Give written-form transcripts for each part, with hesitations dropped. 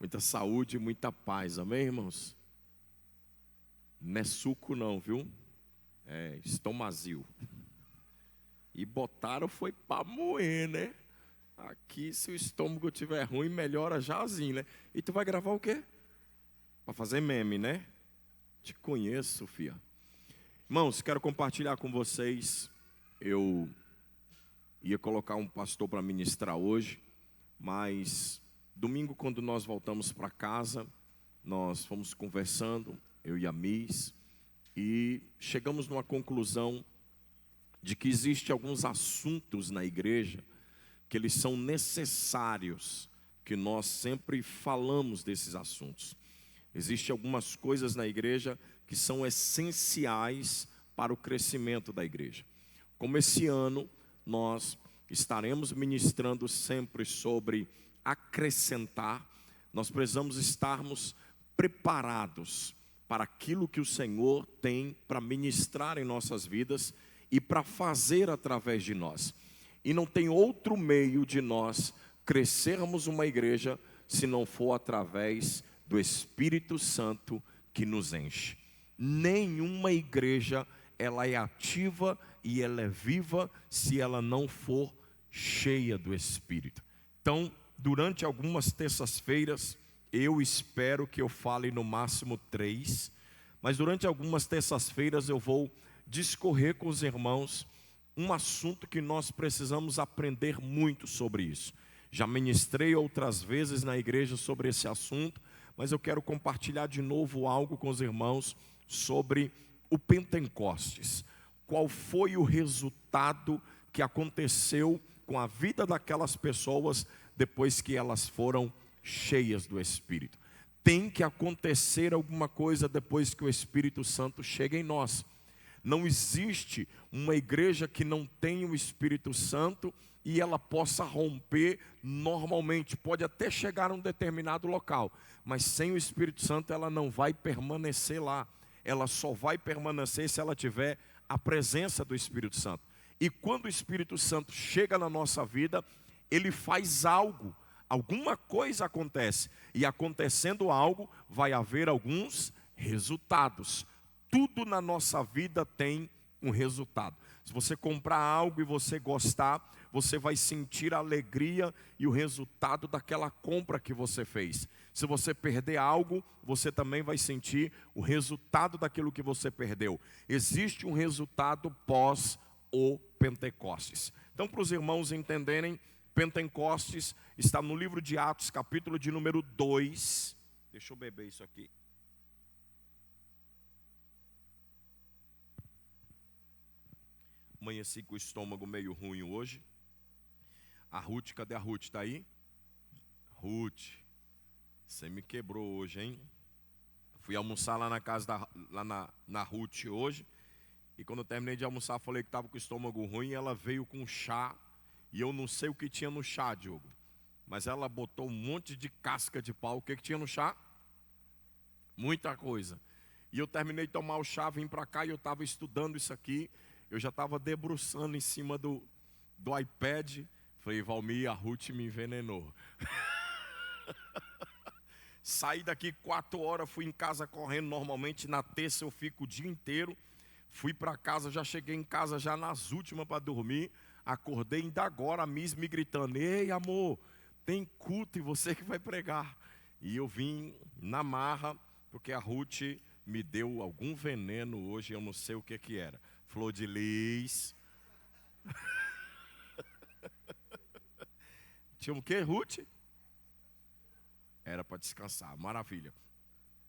muita saúde e muita paz, amém, irmãos? Não é suco não, viu? É estomazil. E botaram foi para moer, né? Aqui, se o estômago estiver ruim, melhora jazinho, né? E tu vai gravar o quê? Para fazer meme, né? Te conheço, filha. Irmãos, quero compartilhar com vocês. Eu ia colocar um pastor para ministrar hoje, mas domingo, quando nós voltamos para casa, nós fomos conversando, eu e a Miss, e chegamos numa conclusão de que existem alguns assuntos na igreja que eles são necessários, que nós sempre falamos desses assuntos. Existem algumas coisas na igreja que são essenciais para o crescimento da igreja. Como esse ano nós estaremos ministrando sempre sobre acrescentar, nós precisamos estarmos preparados para aquilo que o Senhor tem para ministrar em nossas vidas e para fazer através de nós. E não tem outro meio de nós crescermos uma igreja se não for através do Espírito Santo que nos enche. Nenhuma igreja ela é ativa e ela é viva se ela não for cheia do Espírito. Então, durante algumas terças-feiras, eu espero que eu fale no máximo 3, mas durante algumas terças-feiras eu vou discorrer com os irmãos um assunto que nós precisamos aprender muito sobre isso. Já ministrei outras vezes na igreja sobre esse assunto, mas eu quero compartilhar de novo algo com os irmãos sobre o Pentecostes. Qual foi o resultado que aconteceu com a vida daquelas pessoas depois que elas foram cheias do Espírito? Tem que acontecer alguma coisa depois que o Espírito Santo chega em nós. Não existe uma igreja que não tenha o Espírito Santo e ela possa romper normalmente. Pode até chegar a um determinado local, mas sem o Espírito Santo ela não vai permanecer lá. Ela só vai permanecer se ela tiver a presença do Espírito Santo. E quando o Espírito Santo chega na nossa vida, ele faz algo, alguma coisa acontece. E acontecendo algo, vai haver alguns resultados. Tudo na nossa vida tem um resultado. Se você comprar algo e você gostar, você vai sentir a alegria e o resultado daquela compra que você fez. Se você perder algo, você também vai sentir o resultado daquilo que você perdeu. Existe um resultado pós o Pentecostes. Então, para os irmãos entenderem, Pentecostes está no livro de Atos, capítulo de número 2. Deixa eu beber isso aqui. Amanheci com o estômago meio ruim hoje. A Ruth, cadê a Ruth? Está aí? Ruth, você me quebrou hoje, hein? Fui almoçar lá na casa na Ruth hoje. E quando eu terminei de almoçar, falei que estava com o estômago ruim. E ela veio com chá. E eu não sei o que tinha no chá, Diogo. Mas ela botou um monte de casca de pau. O que tinha no chá? Muita coisa. E eu terminei de tomar o chá, vim para cá e eu estava estudando isso aqui. Eu já estava debruçando em cima do iPad. Falei, Valmir, a Ruth me envenenou. Saí daqui 4 horas, fui em casa correndo. Normalmente na terça eu fico o dia inteiro. Fui para casa, já cheguei em casa já nas últimas para dormir. Acordei ainda agora, a Miss me gritando, ei amor, tem culto e você que vai pregar. E eu vim na marra, porque a Ruth me deu algum veneno hoje, eu não sei o que era. Flor de lis. Tinha o quê, Ruth? Era para descansar, maravilha.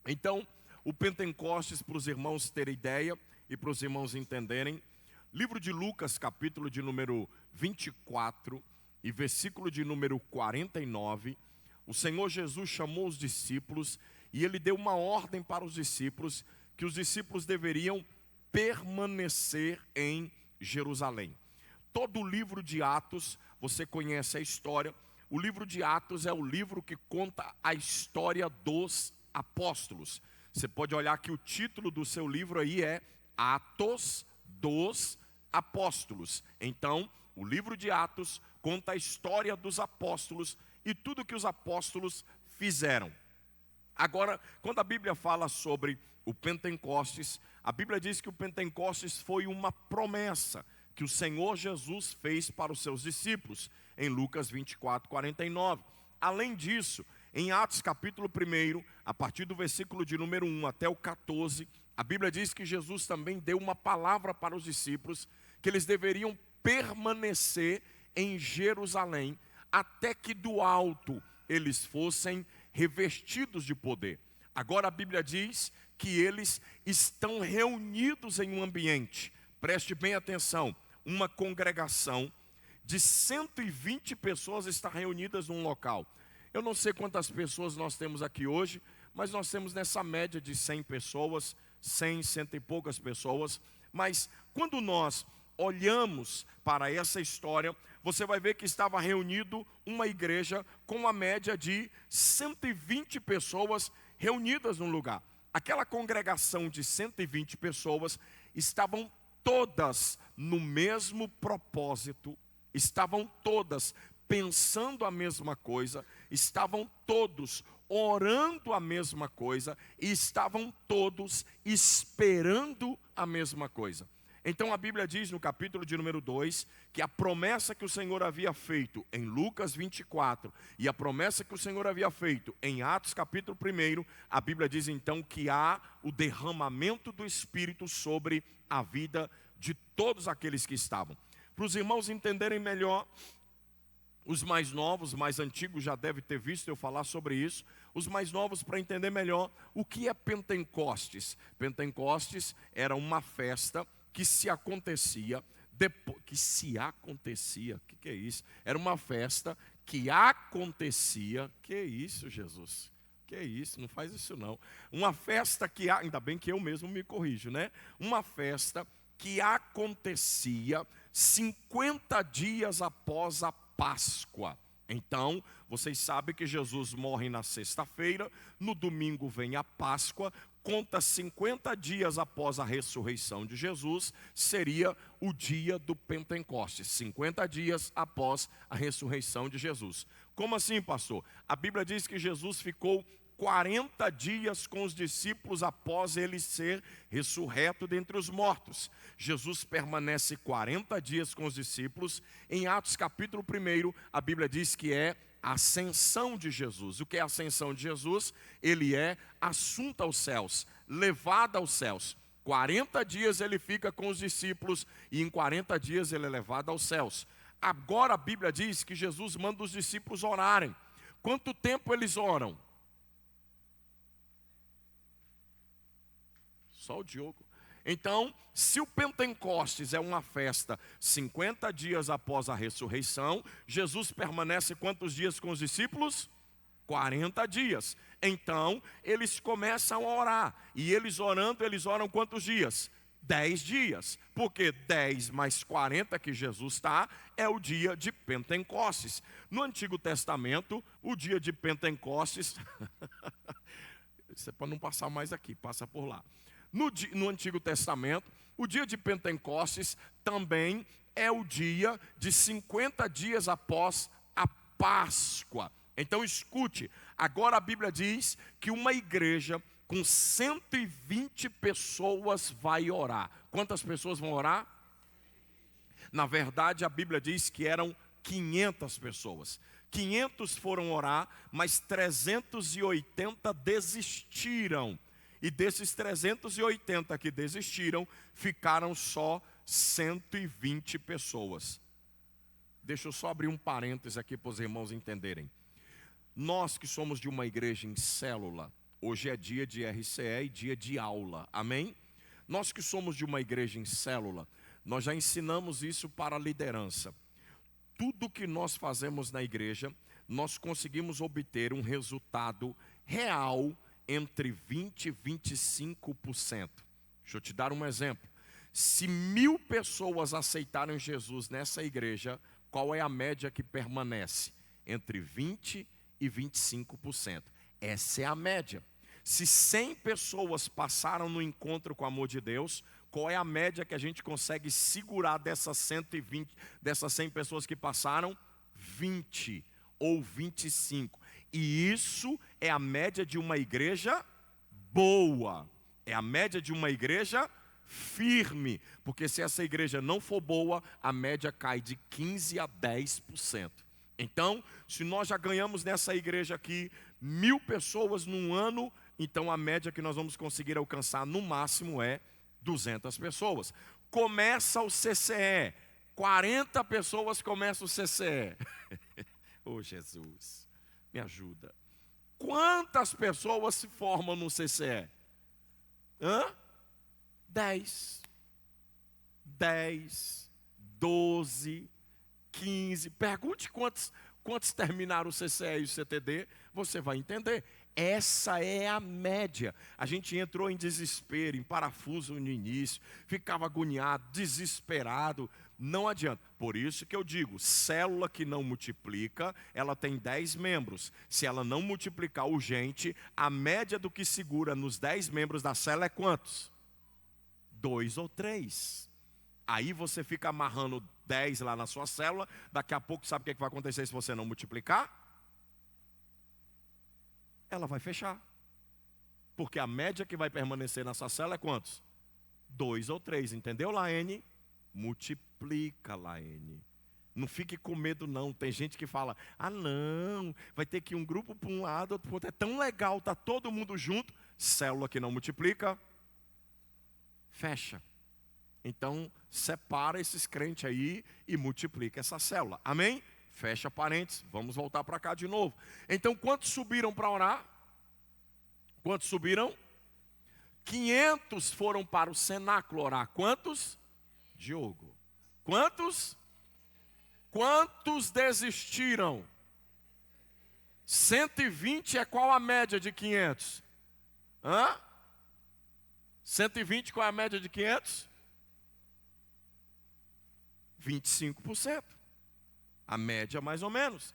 Então, o Pentecostes, para os irmãos terem ideia e para os irmãos entenderem, livro de Lucas, capítulo de número 24 e versículo de número 49, o Senhor Jesus chamou os discípulos e ele deu uma ordem para os discípulos, que os discípulos deveriam permanecer em Jerusalém. Todo o livro de Atos, você conhece a história. O livro de Atos é o livro que conta a história dos apóstolos. Você pode olhar que o título do seu livro aí é Atos dos Apóstolos. Então, o livro de Atos conta a história dos apóstolos e tudo que os apóstolos fizeram. Agora, quando a Bíblia fala sobre o Pentecostes, a Bíblia diz que o Pentecostes foi uma promessa que o Senhor Jesus fez para os seus discípulos, em Lucas 24, 49. Além disso, em Atos capítulo 1, a partir do versículo de número 1 até o 14, a Bíblia diz que Jesus também deu uma palavra para os discípulos, que eles deveriam permanecer em Jerusalém, até que do alto eles fossem revestidos de poder. Agora a Bíblia diz que eles estão reunidos em um ambiente, preste bem atenção, uma congregação de 120 pessoas está reunidas num local. Eu não sei quantas pessoas nós temos aqui hoje, mas nós temos nessa média de 100 pessoas, 100, cento e poucas pessoas. Mas quando nós olhamos para essa história, você vai ver que estava reunido uma igreja com uma média de 120 pessoas reunidas num lugar. Aquela congregação de 120 pessoas estavam todas no mesmo propósito, estavam todas pensando a mesma coisa, estavam todos orando a mesma coisa e estavam todos esperando a mesma coisa. Então a Bíblia diz no capítulo de número 2, que a promessa que o Senhor havia feito em Lucas 24, e a promessa que o Senhor havia feito em Atos capítulo 1, a Bíblia diz então que há o derramamento do Espírito sobre a vida de todos aqueles que estavam. Para os irmãos entenderem melhor, os mais novos, mais antigos já devem ter visto eu falar sobre isso. Os mais novos, para entender melhor, o que é Pentecostes? Pentecostes era uma festa que se acontecia, o que é isso? Era uma festa que acontecia, que é isso, Jesus? Que é isso? Não faz isso não. Uma festa que, ainda bem que eu mesmo me corrijo, né? Uma festa que acontecia 50 dias após a Páscoa. Então, vocês sabem que Jesus morre na sexta-feira, no domingo vem a Páscoa, conta 50 dias após a ressurreição de Jesus, seria o dia do Pentecostes, 50 dias após a ressurreição de Jesus. Como assim, pastor? A Bíblia diz que Jesus ficou 40 dias com os discípulos após ele ser ressurreto dentre os mortos. Jesus permanece 40 dias com os discípulos. Em Atos capítulo 1, a Bíblia diz que é a ascensão de Jesus. O que é a ascensão de Jesus? Ele é assunto aos céus, levado aos céus. 40 dias ele fica com os discípulos e em 40 dias ele é levado aos céus. Agora a Bíblia diz que Jesus manda os discípulos orarem. Quanto tempo eles oram? Só o Diogo. Então, se o Pentecostes é uma festa 50 dias após a ressurreição, Jesus permanece quantos dias com os discípulos? 40 dias. Então, eles começam a orar. E eles orando, eles oram quantos dias? 10 dias. Porque 10 mais 40 que Jesus está, é o dia de Pentecostes. No Antigo Testamento, o dia de Pentecostes... Isso é para não passar mais aqui, passa por lá. No Antigo Testamento, o dia de Pentecostes também é o dia de 50 dias após a Páscoa. Então escute, agora a Bíblia diz que uma igreja com 120 pessoas vai orar. Quantas pessoas vão orar? Na verdade, a Bíblia diz que eram 500 pessoas. 500 foram orar, mas 380 desistiram. E desses 380 que desistiram, ficaram só 120 pessoas. Deixa eu só abrir um parênteses aqui para os irmãos entenderem. Nós que somos de uma igreja em célula, hoje é dia de RCE e dia de aula, amém? Nós que somos de uma igreja em célula, nós já ensinamos isso para a liderança. Tudo que nós fazemos na igreja, nós conseguimos obter um resultado real entre 20% e 25%. Deixa eu te dar um exemplo. Se 1000 pessoas aceitaram Jesus nessa igreja, qual é a média que permanece? Entre 20% e 25%. Essa é a média. Se 100 pessoas passaram no encontro com o amor de Deus, qual é a média que a gente consegue segurar dessas 120, dessas 100 pessoas que passaram? 20 ou 25. E isso é a média de uma igreja boa. É a média de uma igreja firme. Porque se essa igreja não for boa, a média cai de 15% a 10%. Então, se nós já ganhamos nessa igreja aqui 1.000 pessoas num ano, então a média que nós vamos conseguir alcançar no máximo é 200 pessoas. Começa o CCE, 40 pessoas começam o CCE. Oh Jesus, me ajuda. Quantas pessoas se formam no CCE? 10, 12, 15. Pergunte quantos terminaram o CCE e o CTD, você vai entender. Essa é a média. A gente entrou em desespero, em parafuso no início, ficava agoniado, desesperado. Não adianta. Por isso que eu digo, célula que não multiplica, ela tem 10 membros. Se ela não multiplicar urgente, a média do que segura nos 10 membros da célula é quantos? 2 ou 3. Aí você fica amarrando 10 lá na sua célula, daqui a pouco sabe o que vai acontecer se você não multiplicar? Ela vai fechar. Porque a média que vai permanecer nessa célula é quantos? 2 ou 3, entendeu, Laene? Multiplica, Laene. Não fique com medo não, tem gente que fala, não, vai ter que ir um grupo para um lado, outro para outro, é tão legal, está todo mundo junto. Célula que não multiplica, fecha. Então, separa esses crentes aí e multiplica essa célula, amém? Fecha parênteses, vamos voltar para cá de novo. Então, quantos subiram para orar? Quantos subiram? 500 foram para o cenáculo orar. Quantos? Diogo. Quantos? Quantos desistiram? 120 é qual a média de 500? 120 qual é a média de 500? 25%. A média mais ou menos.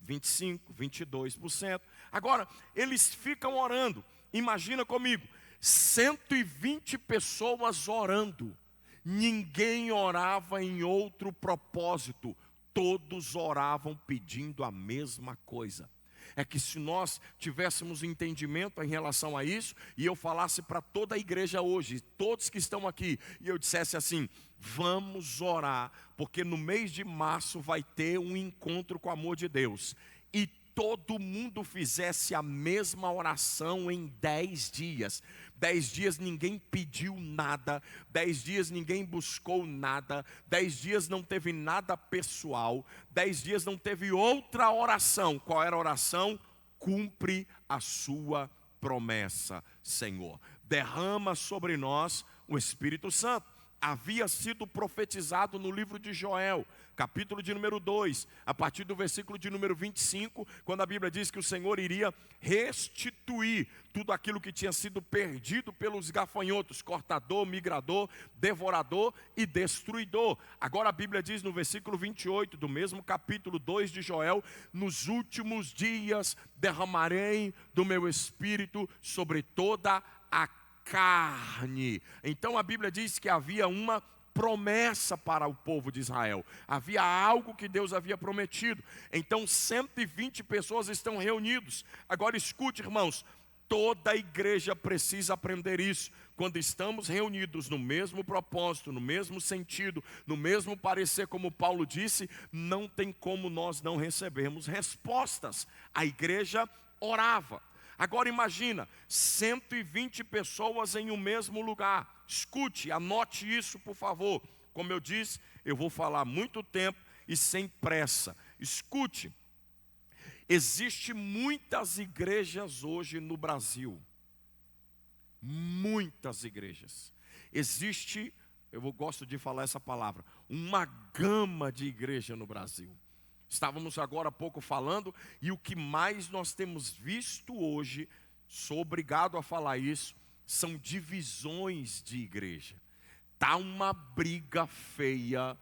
25, 22%. Agora, eles ficam orando. Imagina comigo, 120 pessoas orando. Ninguém orava em outro propósito. Todos oravam pedindo a mesma coisa. É que se nós tivéssemos entendimento em relação a isso, e eu falasse para toda a igreja hoje, todos que estão aqui, e eu dissesse assim, vamos orar, porque no mês de março vai ter um encontro com o amor de Deus, e todo mundo fizesse a mesma oração em 10 dias. 10 dias ninguém pediu nada, 10 dias ninguém buscou nada, 10 dias não teve nada pessoal, 10 dias não teve outra oração. Qual era a oração? Cumpre a sua promessa, Senhor. Derrama sobre nós o Espírito Santo. Havia sido profetizado no livro de Joel, capítulo de número 2, a partir do versículo de número 25, quando a Bíblia diz que o Senhor iria restituir tudo aquilo que tinha sido perdido pelos gafanhotos, cortador, migrador, devorador e destruidor. Agora a Bíblia diz no versículo 28 do mesmo capítulo 2 de Joel, nos últimos dias derramarei do meu espírito sobre toda a carne. Então a Bíblia diz que havia uma promessa para o povo de Israel. Havia algo que Deus havia prometido. Então 120 pessoas estão reunidos. Agora escute, irmãos, toda a igreja precisa aprender isso. Quando estamos reunidos no mesmo propósito, no mesmo sentido, no mesmo parecer, como Paulo disse, não tem como nós não recebermos respostas. A igreja orava. Agora imagina, 120 pessoas em um mesmo lugar. Escute, anote isso por favor. Como eu disse, eu vou falar muito tempo e sem pressa. Escute, existem muitas igrejas hoje no Brasil. Muitas igrejas. Existe, eu gosto de falar essa palavra, uma gama de igreja no Brasil. Estávamos agora há pouco falando, e o que mais nós temos visto hoje, sou obrigado a falar isso, são divisões de igreja. Está uma briga feia,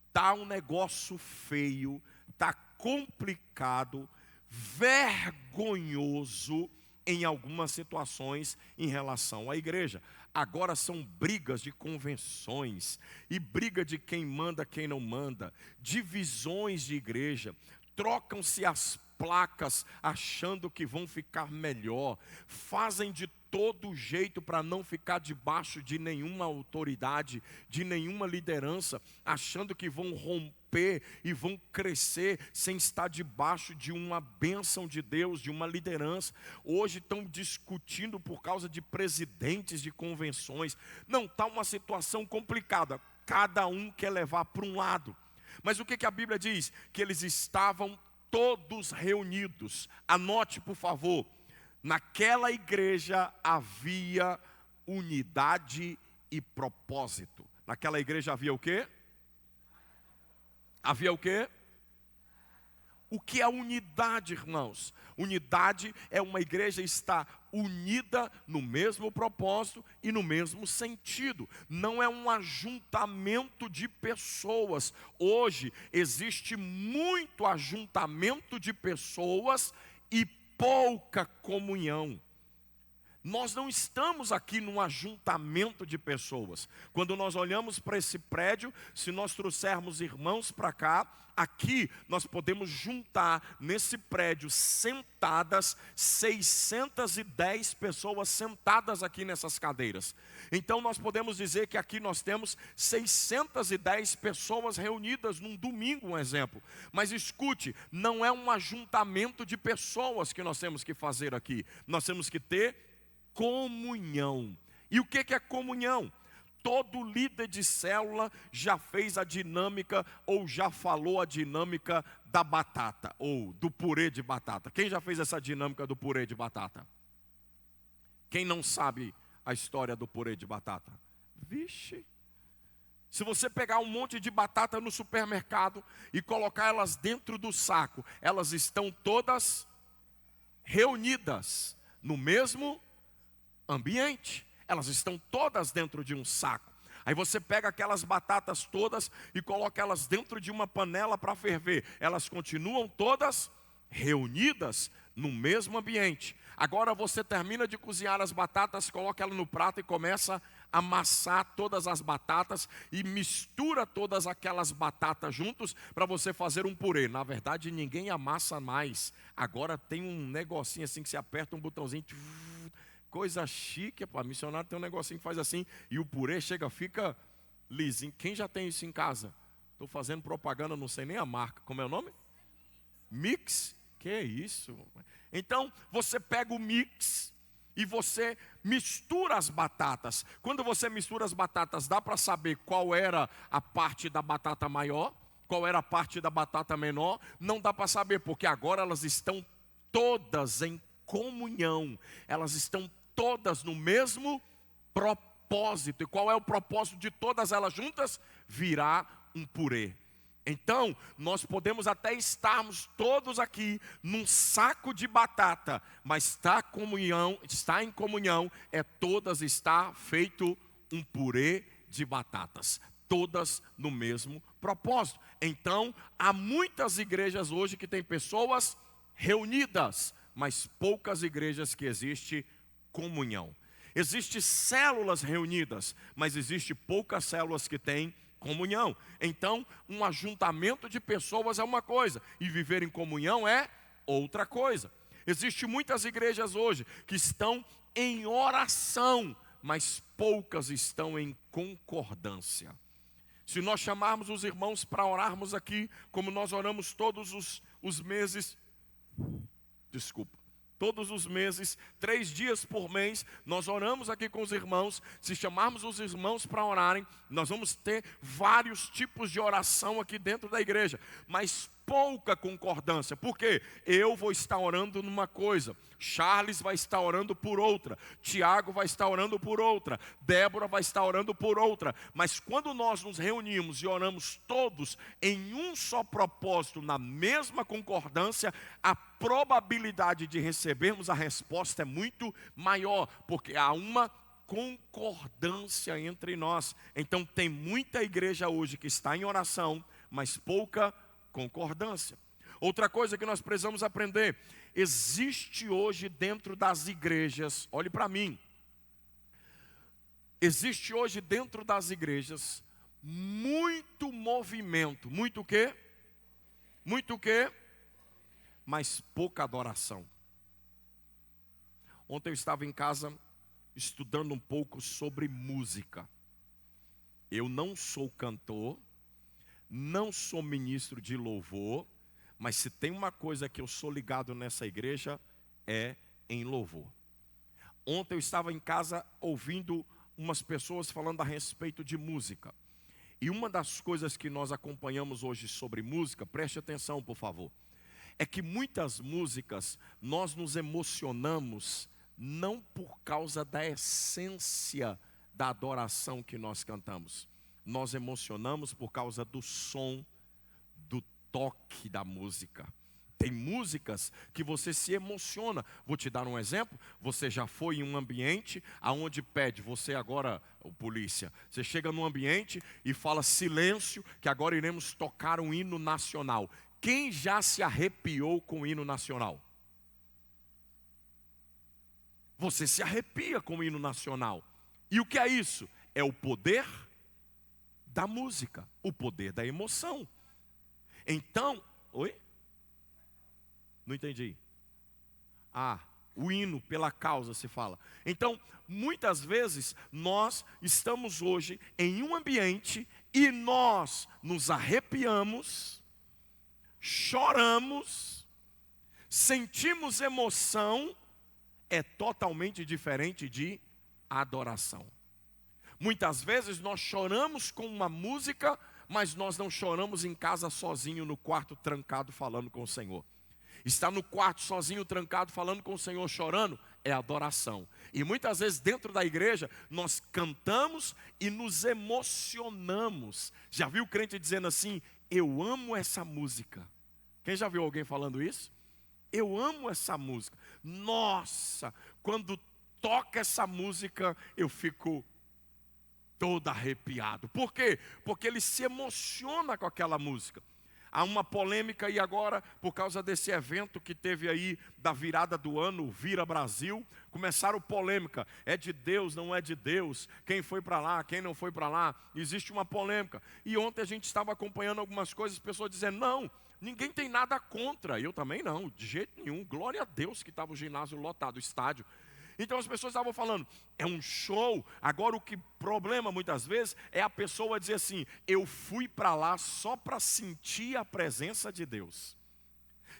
está um negócio feio, está complicado, vergonhoso em algumas situações em relação à igreja. Agora são brigas de convenções, e briga de quem manda, quem não manda, divisões de igreja, trocam-se as placas achando que vão ficar melhor, fazem de todo jeito para não ficar debaixo de nenhuma autoridade, de nenhuma liderança, achando que vão romper e vão crescer sem estar debaixo de uma bênção de Deus, de uma liderança. Hoje estão discutindo por causa de presidentes de convenções. Não, está uma situação complicada, cada um quer levar para um lado. Mas o que a Bíblia diz? Que eles estavam todos reunidos. Anote, por favor. Naquela igreja havia unidade e propósito. Naquela igreja havia o quê? Havia o quê? O que é unidade, irmãos? Unidade é uma igreja estar unida no mesmo propósito e no mesmo sentido. Não é um ajuntamento de pessoas. Hoje existe muito ajuntamento de pessoas e pouca comunhão. Nós não estamos aqui num ajuntamento de pessoas. Quando nós olhamos para esse prédio, se nós trouxermos irmãos para cá, aqui nós podemos juntar nesse prédio sentadas 610 pessoas sentadas aqui nessas cadeiras. Então nós podemos dizer que aqui nós temos 610 pessoas reunidas num domingo, um exemplo. Mas escute, não é um ajuntamento de pessoas que nós temos que fazer aqui. Nós temos que ter comunhão. E o que é comunhão? Todo líder de célula já fez a dinâmica ou já falou a dinâmica da batata ou do purê de batata. Quem já fez essa dinâmica do purê de batata? Quem não sabe a história do purê de batata? Vixe! Se você pegar um monte de batata no supermercado e colocar elas dentro do saco, elas estão todas reunidas no mesmo ambiente, elas estão todas dentro de um saco. Aí você pega aquelas batatas todas e coloca elas dentro de uma panela para ferver. Elas continuam todas reunidas no mesmo ambiente. Agora você termina de cozinhar as batatas, coloca ela no prato e começa a amassar todas as batatas e mistura todas aquelas batatas juntos para você fazer um purê. Na verdade, ninguém amassa mais. Agora tem um negocinho assim que você aperta um botãozinho, coisa chique, pá. Missionário tem um negocinho que faz assim e o purê chega, fica lisinho. Quem já tem isso em casa? Estou fazendo propaganda, não sei nem a marca. Como é o nome? Mix? Que é isso? Então, você pega o mix e você mistura as batatas. Quando você mistura as batatas, dá para saber qual era a parte da batata maior, qual era a parte da batata menor? Não dá para saber, porque agora elas estão todas em comunhão. Elas estão todas no mesmo propósito. E qual é o propósito de todas elas juntas? Virar um purê. Então, nós podemos até estarmos todos aqui num saco de batata, mas está em comunhão, é todas está feito um purê de batatas, todas no mesmo propósito. Então, há muitas igrejas hoje que têm pessoas reunidas, mas poucas igrejas que existe comunhão. Existem células reunidas, mas existe poucas células que têm comunhão. Então, um ajuntamento de pessoas é uma coisa, e viver em comunhão é outra coisa. Existem muitas igrejas hoje que estão em oração, mas poucas estão em concordância. Se nós chamarmos os irmãos para orarmos aqui, como nós oramos todos os meses, todos os meses, 3 dias por mês, nós oramos aqui com os irmãos. Se chamarmos os irmãos para orarem, nós vamos ter vários tipos de oração aqui dentro da igreja, mas pouca concordância. Por quê? Eu vou estar orando numa coisa, Charles vai estar orando por outra, Tiago vai estar orando por outra, Débora vai estar orando por outra. Mas quando nós nos reunimos e oramos todos em um só propósito, na mesma concordância, a probabilidade de recebermos a resposta é muito maior, porque há uma concordância entre nós. Então tem muita igreja hoje que está em oração, mas pouca concordância. Outra coisa que nós precisamos aprender: existe hoje dentro das igrejas, olhe para mim, existe hoje dentro das igrejas muito movimento, muito o quê? Muito o quê? mas pouca adoração. Ontem eu estava em casa estudando um pouco sobre música. Eu não sou cantor, não sou ministro de louvor, mas se tem uma coisa que eu sou ligado nessa igreja, é em louvor. Ontem eu estava em casa ouvindo umas pessoas falando a respeito de música. E uma das coisas que nós acompanhamos hoje sobre música, preste atenção por favor, é que muitas músicas nós nos emocionamos não por causa da essência da adoração que nós cantamos. Nós emocionamos por causa do som, do toque da música. Tem músicas que você se emociona. Vou te dar um exemplo. Você já foi em um ambiente aonde pede, você agora, o polícia, você chega num ambiente e fala silêncio, que agora iremos tocar um hino nacional. Quem já se arrepiou com o hino nacional? Você se arrepia com o hino nacional. E o que é isso? É o poder da música, o poder da emoção. Então, oi? Não entendi. O hino pela causa se fala. Então, muitas vezes nós estamos hoje em um ambiente e nós nos arrepiamos, choramos, sentimos emoção. É totalmente diferente de adoração. Muitas vezes nós choramos com uma música, mas nós não choramos em casa sozinho, no quarto trancado falando com o Senhor. Estar no quarto sozinho trancado falando com o Senhor chorando é adoração. E muitas vezes dentro da igreja nós cantamos e nos emocionamos. Já viu o crente dizendo assim, eu amo essa música? Quem já viu alguém falando isso? Eu amo essa música. Nossa, quando toca essa música, eu fico todo arrepiado. Por quê? Porque ele se emociona com aquela música. Há uma polêmica aí agora, por causa desse evento que teve aí, da virada do ano, Vira Brasil. Começaram polêmica, é de Deus, não é de Deus, quem foi para lá, quem não foi para lá. Existe uma polêmica. E ontem a gente estava acompanhando algumas coisas, pessoas dizendo, não, ninguém tem nada contra. Eu também não, de jeito nenhum. Glória a Deus que estava o ginásio lotado, o estádio. Então as pessoas estavam falando, é um show. Agora o que problema muitas vezes é a pessoa dizer assim, eu fui para lá só para sentir a presença de Deus.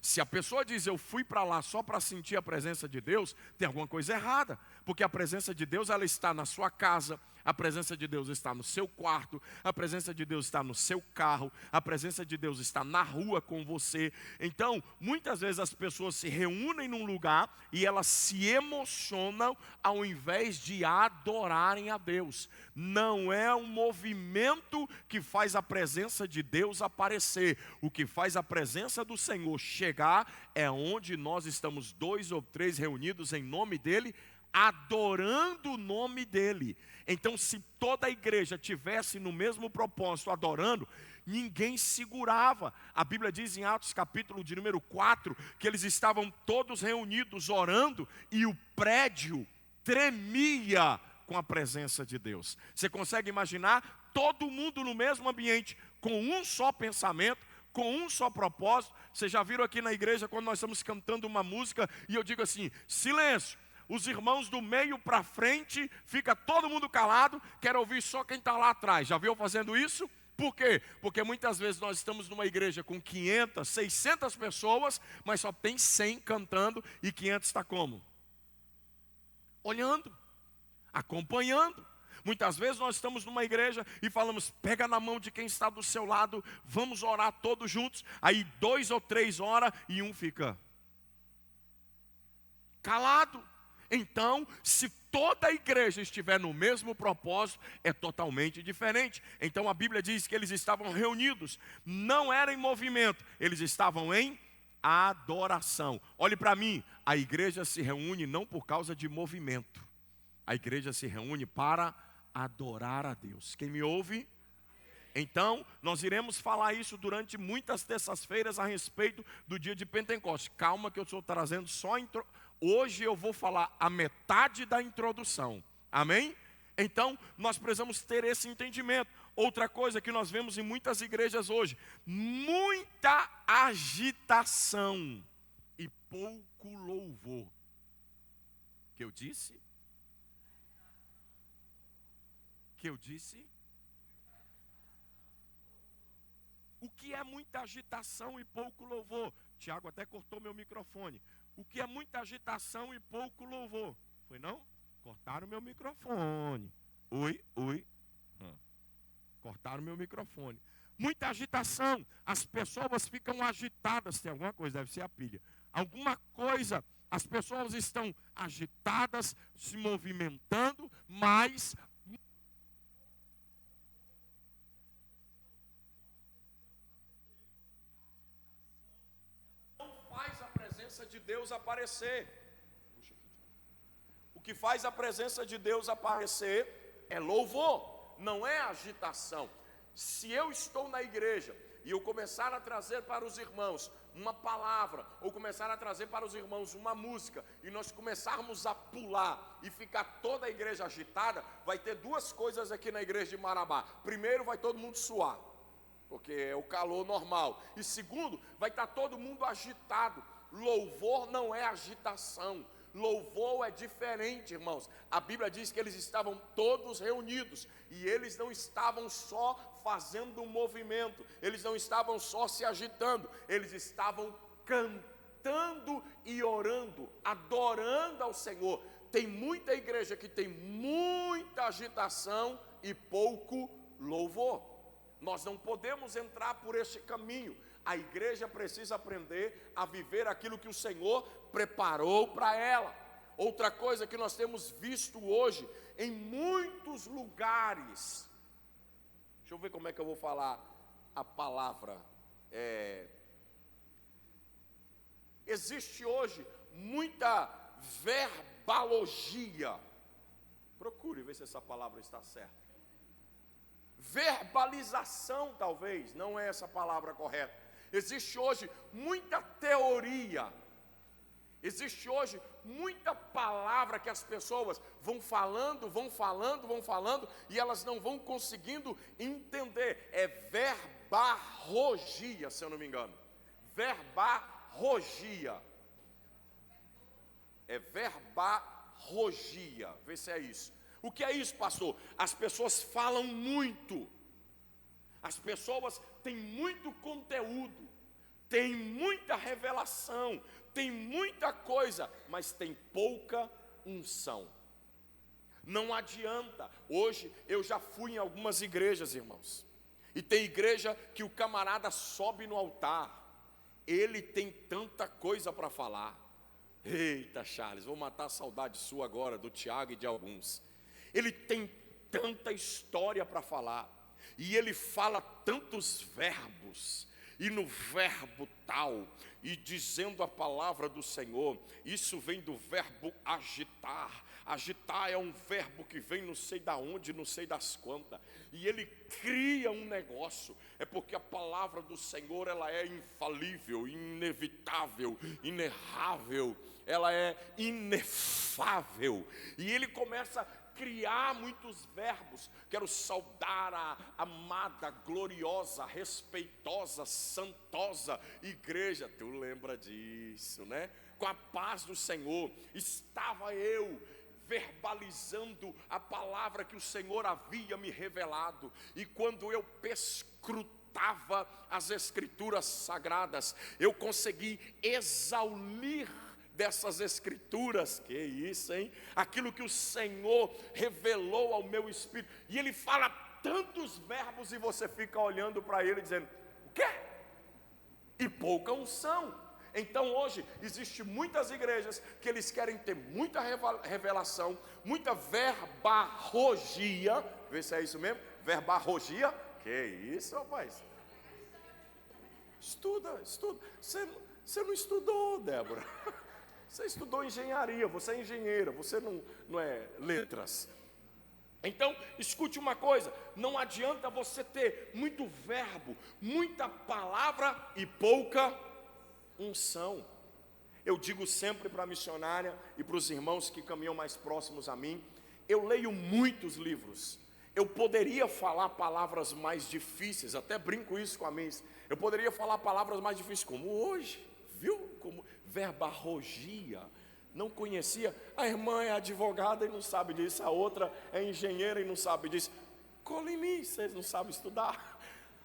Se a pessoa diz, eu fui para lá só para sentir a presença de Deus, tem alguma coisa errada. Porque a presença de Deus, ela está na sua casa, a presença de Deus está no seu quarto, a presença de Deus está no seu carro, a presença de Deus está na rua com você. Então, muitas vezes as pessoas se reúnem num lugar e elas se emocionam ao invés de adorarem a Deus. Não é um movimento que faz a presença de Deus aparecer. O que faz a presença do Senhor chegar é onde nós estamos 2 ou 3 reunidos em nome dEle, adorando o nome dEle. Então, se toda a igreja tivesse no mesmo propósito, adorando, ninguém segurava. A Bíblia diz em Atos capítulo de número 4, que eles estavam todos reunidos orando e o prédio tremia com a presença de Deus. Você consegue imaginar todo mundo no mesmo ambiente, com um só pensamento, com um só propósito? Vocês já viram aqui na igreja quando nós estamos cantando uma música e eu digo assim, silêncio. Os irmãos do meio para frente, fica todo mundo calado, quer ouvir só quem está lá atrás. Já viu fazendo isso? Por quê? Porque muitas vezes nós estamos numa igreja com 500, 600 pessoas, mas só tem 100 cantando e 500 está como? Olhando, acompanhando. Muitas vezes nós estamos numa igreja e falamos, pega na mão de quem está do seu lado, vamos orar todos juntos. Aí 2 ou 3 oram e um fica calado. Então, se toda a igreja estiver no mesmo propósito, é totalmente diferente. Então a Bíblia diz que eles estavam reunidos, não era em movimento, eles estavam em adoração. Olhe para mim, a igreja se reúne não por causa de movimento, a igreja se reúne para adorar a Deus. Quem me ouve? Então, nós iremos falar isso durante muitas terças-feiras a respeito do dia de Pentecostes. Calma que eu estou trazendo só hoje eu vou falar a metade da introdução. Amém? Então, nós precisamos ter esse entendimento. Outra coisa que nós vemos em muitas igrejas hoje, muita agitação. e pouco louvor. Que eu disse? Que eu disse? O que é muita agitação e pouco louvor? Tiago até cortou meu microfone. O que é muita agitação e pouco louvor? Foi não? Cortaram meu microfone. Oi. Cortaram meu microfone. Muita agitação. As pessoas ficam agitadas. Tem alguma coisa, deve ser a pilha. Alguma coisa. As pessoas estão agitadas, se movimentando, mas faz a presença de Deus aparecer. O que faz a presença de Deus aparecer é louvor, não é agitação. Se eu estou na igreja e eu começar a trazer para os irmãos uma palavra, ou começar a trazer para os irmãos uma música, e nós começarmos a pular e ficar toda a igreja agitada, vai ter duas coisas aqui na igreja de Marabá. Primeiro, vai todo mundo suar, porque é o calor normal. E segundo, vai estar todo mundo agitado. Louvor não é agitação. Louvor é diferente, irmãos. A Bíblia diz que eles estavam todos reunidos. E eles não estavam só fazendo um movimento. Eles não estavam só se agitando. Eles estavam cantando e orando, adorando ao Senhor. Tem muita igreja que tem muita agitação e pouco louvor. Nós não podemos entrar por este caminho. A igreja precisa aprender a viver aquilo que o Senhor preparou para ela. Outra coisa que nós temos visto hoje em muitos lugares. Deixa eu ver como é que eu vou falar a palavra. Existe hoje muita verbalogia. Procure ver se essa palavra está certa. Verbalização, talvez, não é essa palavra correta. Existe hoje muita teoria. Existe hoje muita palavra que as pessoas vão falando, e elas não vão conseguindo entender. É verbarrogia, se eu não me engano. Verbarrogia. É verbarrogia. Vê se é isso. O que é isso, pastor? As pessoas falam muito. As pessoas têm muito conteúdo, têm muita revelação, tem muita coisa, mas tem pouca unção. Não adianta. Hoje eu já fui em algumas igrejas, irmãos, e tem igreja que o camarada sobe no altar, ele tem tanta coisa para falar. Eita, Charles, vou matar a saudade sua agora, do Tiago e de alguns. Ele tem tanta história para falar, e ele fala tantos verbos, e no verbo tal, e dizendo a palavra do Senhor. Isso vem do verbo agitar. Agitar é um verbo que vem não sei da onde, não sei das quantas, e ele cria um negócio. É porque a palavra do Senhor, ela é infalível, inevitável, inerrável, ela é inefável, e ele começa a criar muitos verbos. Quero saudar a amada, gloriosa, respeitosa, santosa igreja. Tu lembra disso, né? Com a paz do Senhor, estava eu verbalizando a palavra que o Senhor havia me revelado, e quando eu perscrutava as escrituras sagradas, eu consegui exaulir dessas escrituras, que isso, hein? Aquilo que o Senhor revelou ao meu espírito, e ele fala tantos verbos, e você fica olhando para ele dizendo, o quê? E pouca unção. Então hoje, existe muitas igrejas que eles querem ter muita revelação, muita verbarrogia. Vê se é isso mesmo, verbarrogia. Que isso, rapaz? Estuda. Você não estudou, Débora. Você estudou engenharia, você é engenheira, você não é letras. Então, escute uma coisa, não adianta você ter muito verbo, muita palavra e pouca unção. Eu digo sempre para a missionária e para os irmãos que caminham mais próximos a mim, eu leio muitos livros. Eu poderia falar palavras mais difíceis, até brinco isso com a Miss. Eu poderia falar palavras mais difíceis, como hoje, viu? Como verborragia. Não conhecia. A irmã é advogada e não sabe disso, a outra é engenheira e não sabe disso. Cola em mim, vocês não sabem estudar.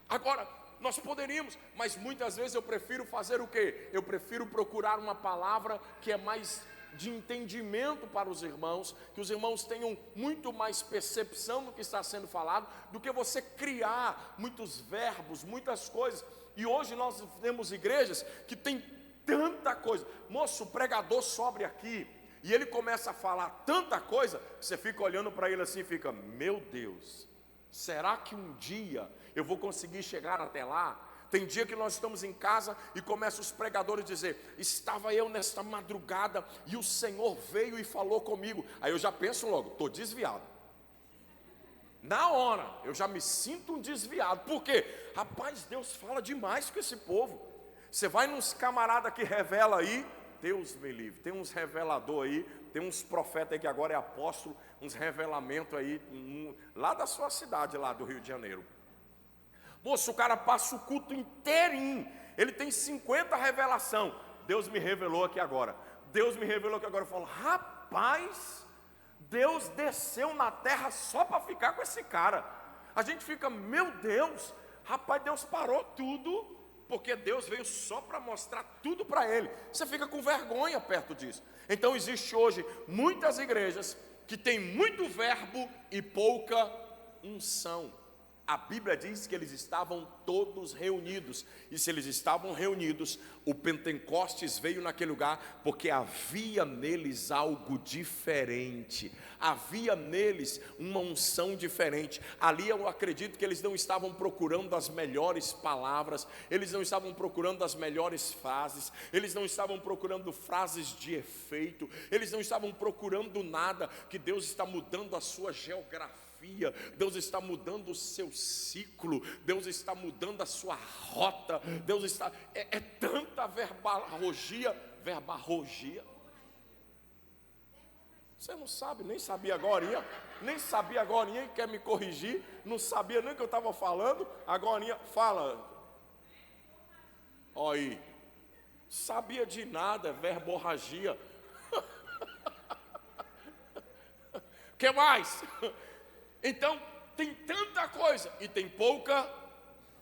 Agora, nós poderíamos, mas muitas vezes eu prefiro fazer o quê? Eu prefiro procurar uma palavra que é mais de entendimento para os irmãos, que os irmãos tenham muito mais percepção do que está sendo falado, do que você criar muitos verbos, muitas coisas. E hoje nós temos igrejas que tem tanta coisa. Moço, o pregador sobe aqui e ele começa a falar tanta coisa, que você fica olhando para ele assim e fica, meu Deus, será que um dia eu vou conseguir chegar até lá? Tem dia que nós estamos em casa e começam os pregadores a dizer, estava eu nesta madrugada e o Senhor veio e falou comigo. Aí eu já penso logo, estou desviado. Na hora, eu já me sinto um desviado. Por quê? Rapaz, Deus fala demais com esse povo. Você vai nos camaradas que revela aí, Deus me livre, tem uns revelador aí, tem uns profetas aí que agora é apóstolo, uns revelamentos aí, lá da sua cidade, lá do Rio de Janeiro. Moço, o cara passa o culto inteirinho, ele tem 50 revelação. Deus me revelou aqui agora. Deus me revelou aqui agora. Eu falo, rapaz, Deus desceu na terra só para ficar com esse cara. A gente fica, meu Deus, rapaz, Deus parou tudo, porque Deus veio só para mostrar tudo para ele. Você fica com vergonha perto disso. Então existe hoje muitas igrejas que tem muito verbo e pouca unção. A Bíblia diz que eles estavam todos reunidos, e se eles estavam reunidos, o Pentecostes veio naquele lugar, porque havia neles algo diferente, havia neles uma unção diferente. Ali eu acredito que eles não estavam procurando as melhores palavras, eles não estavam procurando as melhores frases, eles não estavam procurando frases de efeito, eles não estavam procurando nada, que Deus está mudando a sua geografia. Deus está mudando o seu ciclo, Deus está mudando a sua rota, Deus está, é tanta verborragia, você não sabe, nem sabia agorinha, e quer me corrigir, não sabia nem o que eu estava falando, agorinha, fala, olha aí, sabia de nada, verborragia, o que mais? Então, tem tanta coisa e tem pouca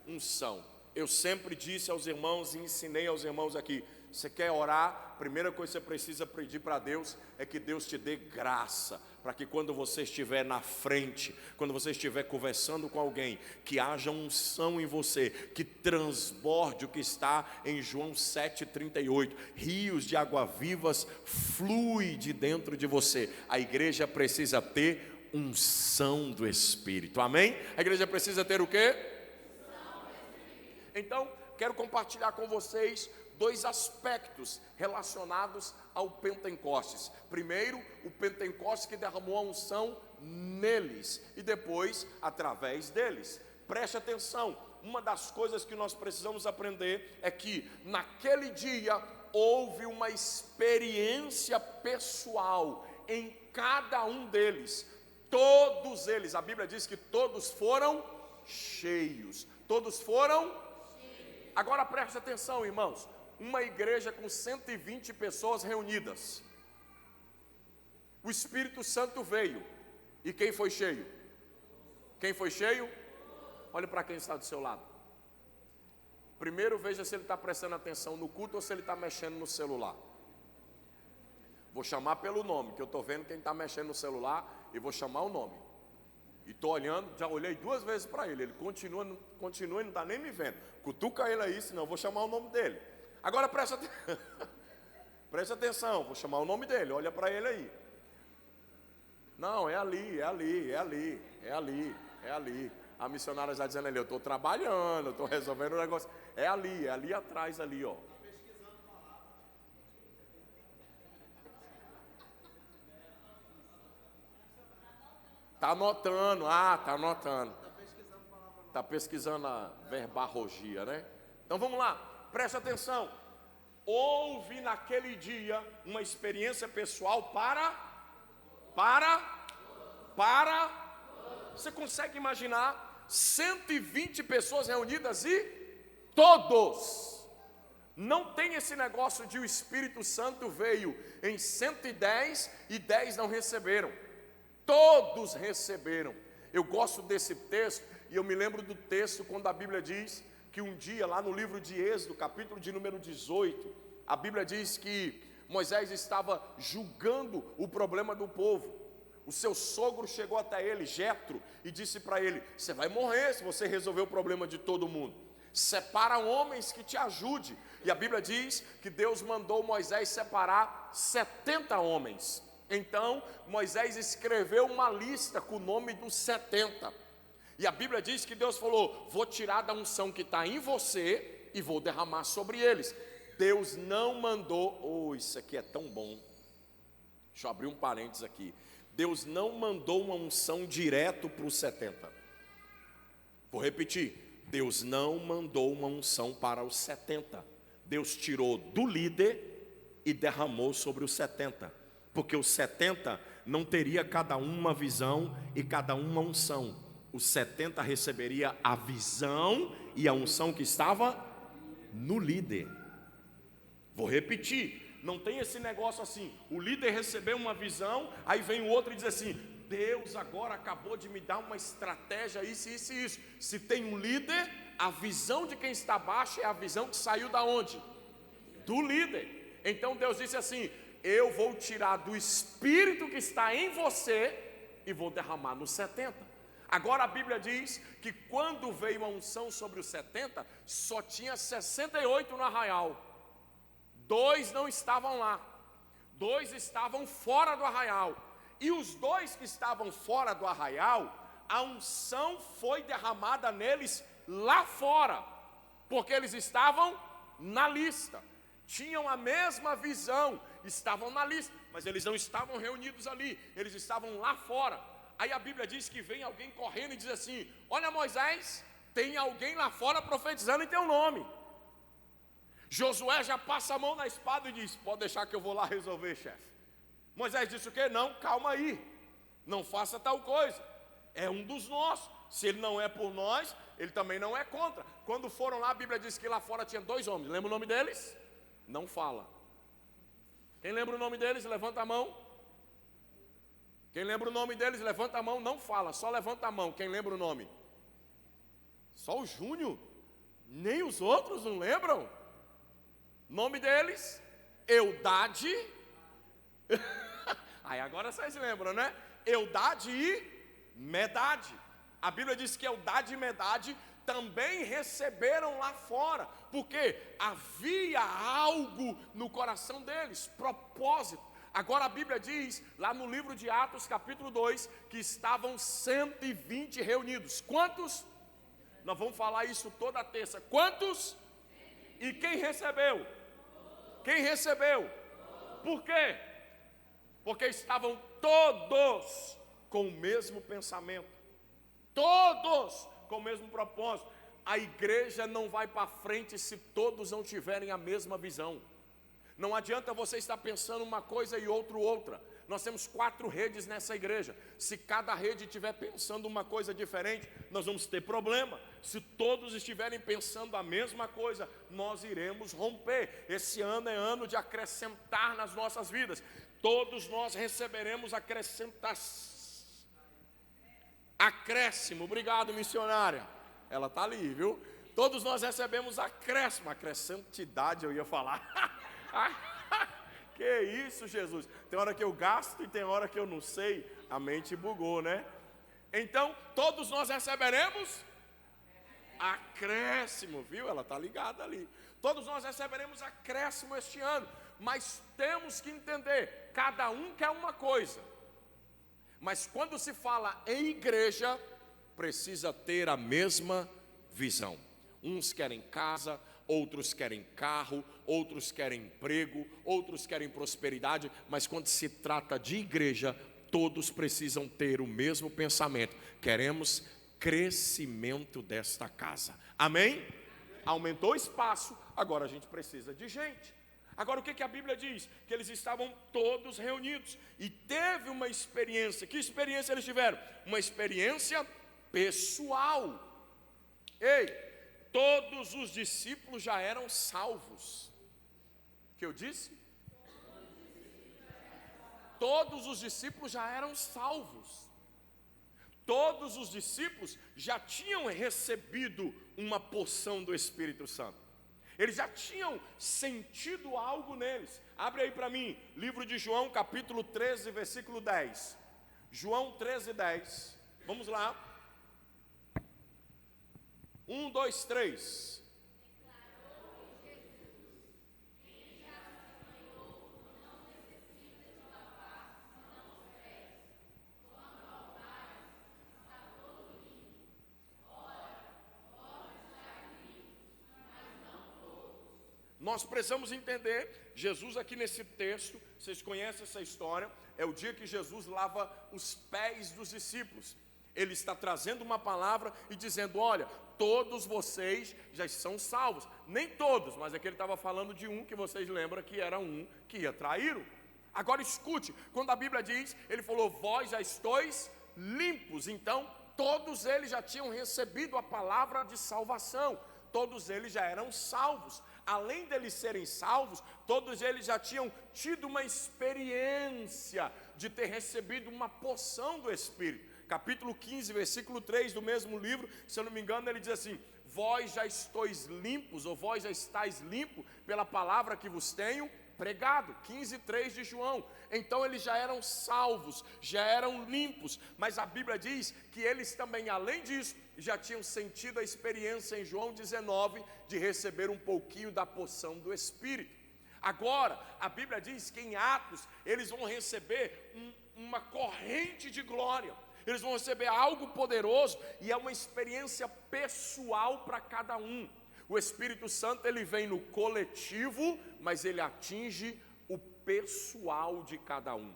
unção. Eu sempre disse aos irmãos e ensinei aos irmãos aqui, você quer orar, a primeira coisa que você precisa pedir para Deus é que Deus te dê graça, para que quando você estiver na frente, quando você estiver conversando com alguém, que haja unção em você, que transborde o que está em João 7,38, rios de água vivas flui de dentro de você. A igreja precisa ter unção do Espírito, amém? A igreja precisa ter o quê? Então, quero compartilhar com vocês dois aspectos relacionados ao Pentecostes. Primeiro, o Pentecostes que derramou a unção neles e depois através deles. Preste atenção, uma das coisas que nós precisamos aprender é que naquele dia houve uma experiência pessoal em cada um deles. Todos eles, a Bíblia diz que todos foram cheios. Todos foram cheios. Agora preste atenção, irmãos. Uma igreja com 120 pessoas reunidas. O Espírito Santo veio. E quem foi cheio? Quem foi cheio? Olhe para quem está do seu lado. Primeiro veja se ele está prestando atenção no culto ou se ele está mexendo no celular. Vou chamar pelo nome, que eu estou vendo quem está mexendo no celular. E vou chamar o nome. E estou olhando, já olhei 2 vezes para ele. Ele continua e não está nem me vendo. Cutuca ele aí, senão eu vou chamar o nome dele. Agora presta atenção, vou chamar o nome dele, olha para ele aí. Não, é ali. A missionária já dizendo ali, eu estou trabalhando, eu estou resolvendo o negócio. É ali atrás, ali, ó. Está anotando, está anotando. Está pesquisando a verborragia, né? Então vamos lá, preste atenção. Houve naquele dia uma experiência pessoal para. Você consegue imaginar 120 pessoas reunidas e todos Não tem esse negócio de o Espírito Santo veio em 110 e 10 não receberam. Todos receberam. Eu gosto desse texto e eu me lembro do texto quando a Bíblia diz que um dia lá no livro de Êxodo, capítulo de número 18, a Bíblia diz que Moisés estava julgando o problema do povo. O seu sogro chegou até ele, Jetro, e disse para ele: você vai morrer se você resolver o problema de todo mundo. Separa homens que te ajude. E a Bíblia diz que Deus mandou Moisés separar 70 homens. Então Moisés escreveu uma lista com o nome dos 70. E a Bíblia diz que Deus falou: vou tirar da unção que está em você e vou derramar sobre eles. Deus não mandou, isso aqui é tão bom. Deixa eu abrir um parênteses aqui. Deus não mandou uma unção direto para os 70. Vou repetir. Deus não mandou uma unção para os 70. Deus tirou do líder e derramou sobre os 70. Porque os 70 não teria cada um uma visão e cada um uma unção. Os 70 receberia a visão e a unção que estava no líder. Vou repetir. Não tem esse negócio assim, o líder recebeu uma visão, aí vem o outro e diz assim: Deus agora acabou de me dar uma estratégia, isso, isso e isso. Se tem um líder, a visão de quem está abaixo é a visão que saiu da onde? Do líder. Então Deus disse assim: eu vou tirar do espírito que está em você e vou derramar nos 70. Agora a Bíblia diz que quando veio a unção sobre os 70, só tinha 68 no arraial. 2 não estavam lá, 2 estavam fora do arraial. E os 2 que estavam fora do arraial, a unção foi derramada neles lá fora, porque eles estavam na lista, tinham a mesma visão, estavam na lista, mas eles não estavam reunidos ali, eles estavam lá fora. Aí a Bíblia diz que vem alguém correndo e diz assim: olha, Moisés, tem alguém lá fora profetizando em teu nome. Josué já passa a mão na espada e diz: pode deixar que eu vou lá resolver, chefe. Moisés disse o quê? Não, calma aí, não faça tal coisa, é um dos nossos. Se ele não é por nós, ele também não é contra. Quando foram lá, a Bíblia diz que lá fora tinha 2 homens. Lembra o nome deles? Não fala. Quem lembra o nome deles? Levanta a mão. Quem lembra o nome deles? Levanta a mão. Não fala, só levanta a mão. Quem lembra o nome? Só o Júnior? Nem os outros não lembram? Nome deles? Eudade. Aí agora vocês lembram, né? Eudade e Medade. A Bíblia diz que Eudade e Medade também receberam lá fora, porque havia algo no coração deles, propósito. Agora a Bíblia diz, lá no livro de Atos capítulo 2, que estavam 120 reunidos. Quantos? Nós vamos falar isso toda terça. Quantos? E quem recebeu? Quem recebeu? Por quê? Porque estavam todos com o mesmo pensamento, todos com o mesmo propósito. A igreja não vai para frente se todos não tiverem a mesma visão. Não adianta você estar pensando uma coisa e outra. Nós temos 4 redes nessa igreja. Se cada rede estiver pensando uma coisa diferente, nós vamos ter problema. Se todos estiverem pensando a mesma coisa, nós iremos romper. Esse ano é ano de acrescentar nas nossas vidas. Todos nós receberemos acréscimo. Obrigado, missionária. Ela está ali, viu? Todos nós recebemos acréscimo. Acrescentidade eu ia falar. Que isso, Jesus? Tem hora que eu gasto e tem hora que eu não sei. A mente bugou, né? Então, todos nós receberemos acréscimo, viu? Ela está ligada ali. Todos nós receberemos acréscimo este ano. Mas temos que entender, cada um quer uma coisa. Mas quando se fala em igreja, precisa ter a mesma visão. Uns querem casa, outros querem carro, outros querem emprego, outros querem prosperidade, mas quando se trata de igreja, todos precisam ter o mesmo pensamento. Queremos crescimento desta casa. Amém? Aumentou o espaço, agora a gente precisa de gente. Agora o que a Bíblia diz? Que eles estavam todos reunidos e teve uma experiência. Que experiência eles tiveram? Uma experiência pessoal. Ei, todos os discípulos já eram salvos. que eu disse? Todos os discípulos já eram salvos. Todos os discípulos já tinham recebido uma porção do Espírito Santo. Eles já tinham sentido algo neles. Abre aí para mim, livro de João, capítulo 13, versículo 10. João 13, 10. Vamos lá. 1, 2, 3. Nós precisamos entender, Jesus aqui nesse texto, vocês conhecem essa história, é o dia que Jesus lava os pés dos discípulos. Ele está trazendo uma palavra e dizendo, olha, todos vocês já são salvos. Nem todos, mas aqui ele estava falando de um que vocês lembram que era um que ia traí-lo. Agora escute, quando a Bíblia diz, ele falou, vós já estáis limpos. Então, todos eles já tinham recebido a palavra de salvação. Todos eles já eram salvos. Além deles serem salvos, todos eles já tinham tido uma experiência de ter recebido uma porção do Espírito. Capítulo 15, versículo 3 do mesmo livro, se eu não me engano, ele diz assim, vós já estáis limpos, ou vós já estáis limpo pela palavra que vos tenho pregado. 15, 3 de João. Então eles já eram salvos, já eram limpos, mas a Bíblia diz que eles também, além disso, já tinham sentido a experiência em João 19 de receber um pouquinho da porção do Espírito. Agora, a Bíblia diz que em Atos eles vão receber uma corrente de glória, eles vão receber algo poderoso e é uma experiência pessoal para cada um. O Espírito Santo ele vem no coletivo, mas ele atinge o pessoal de cada um.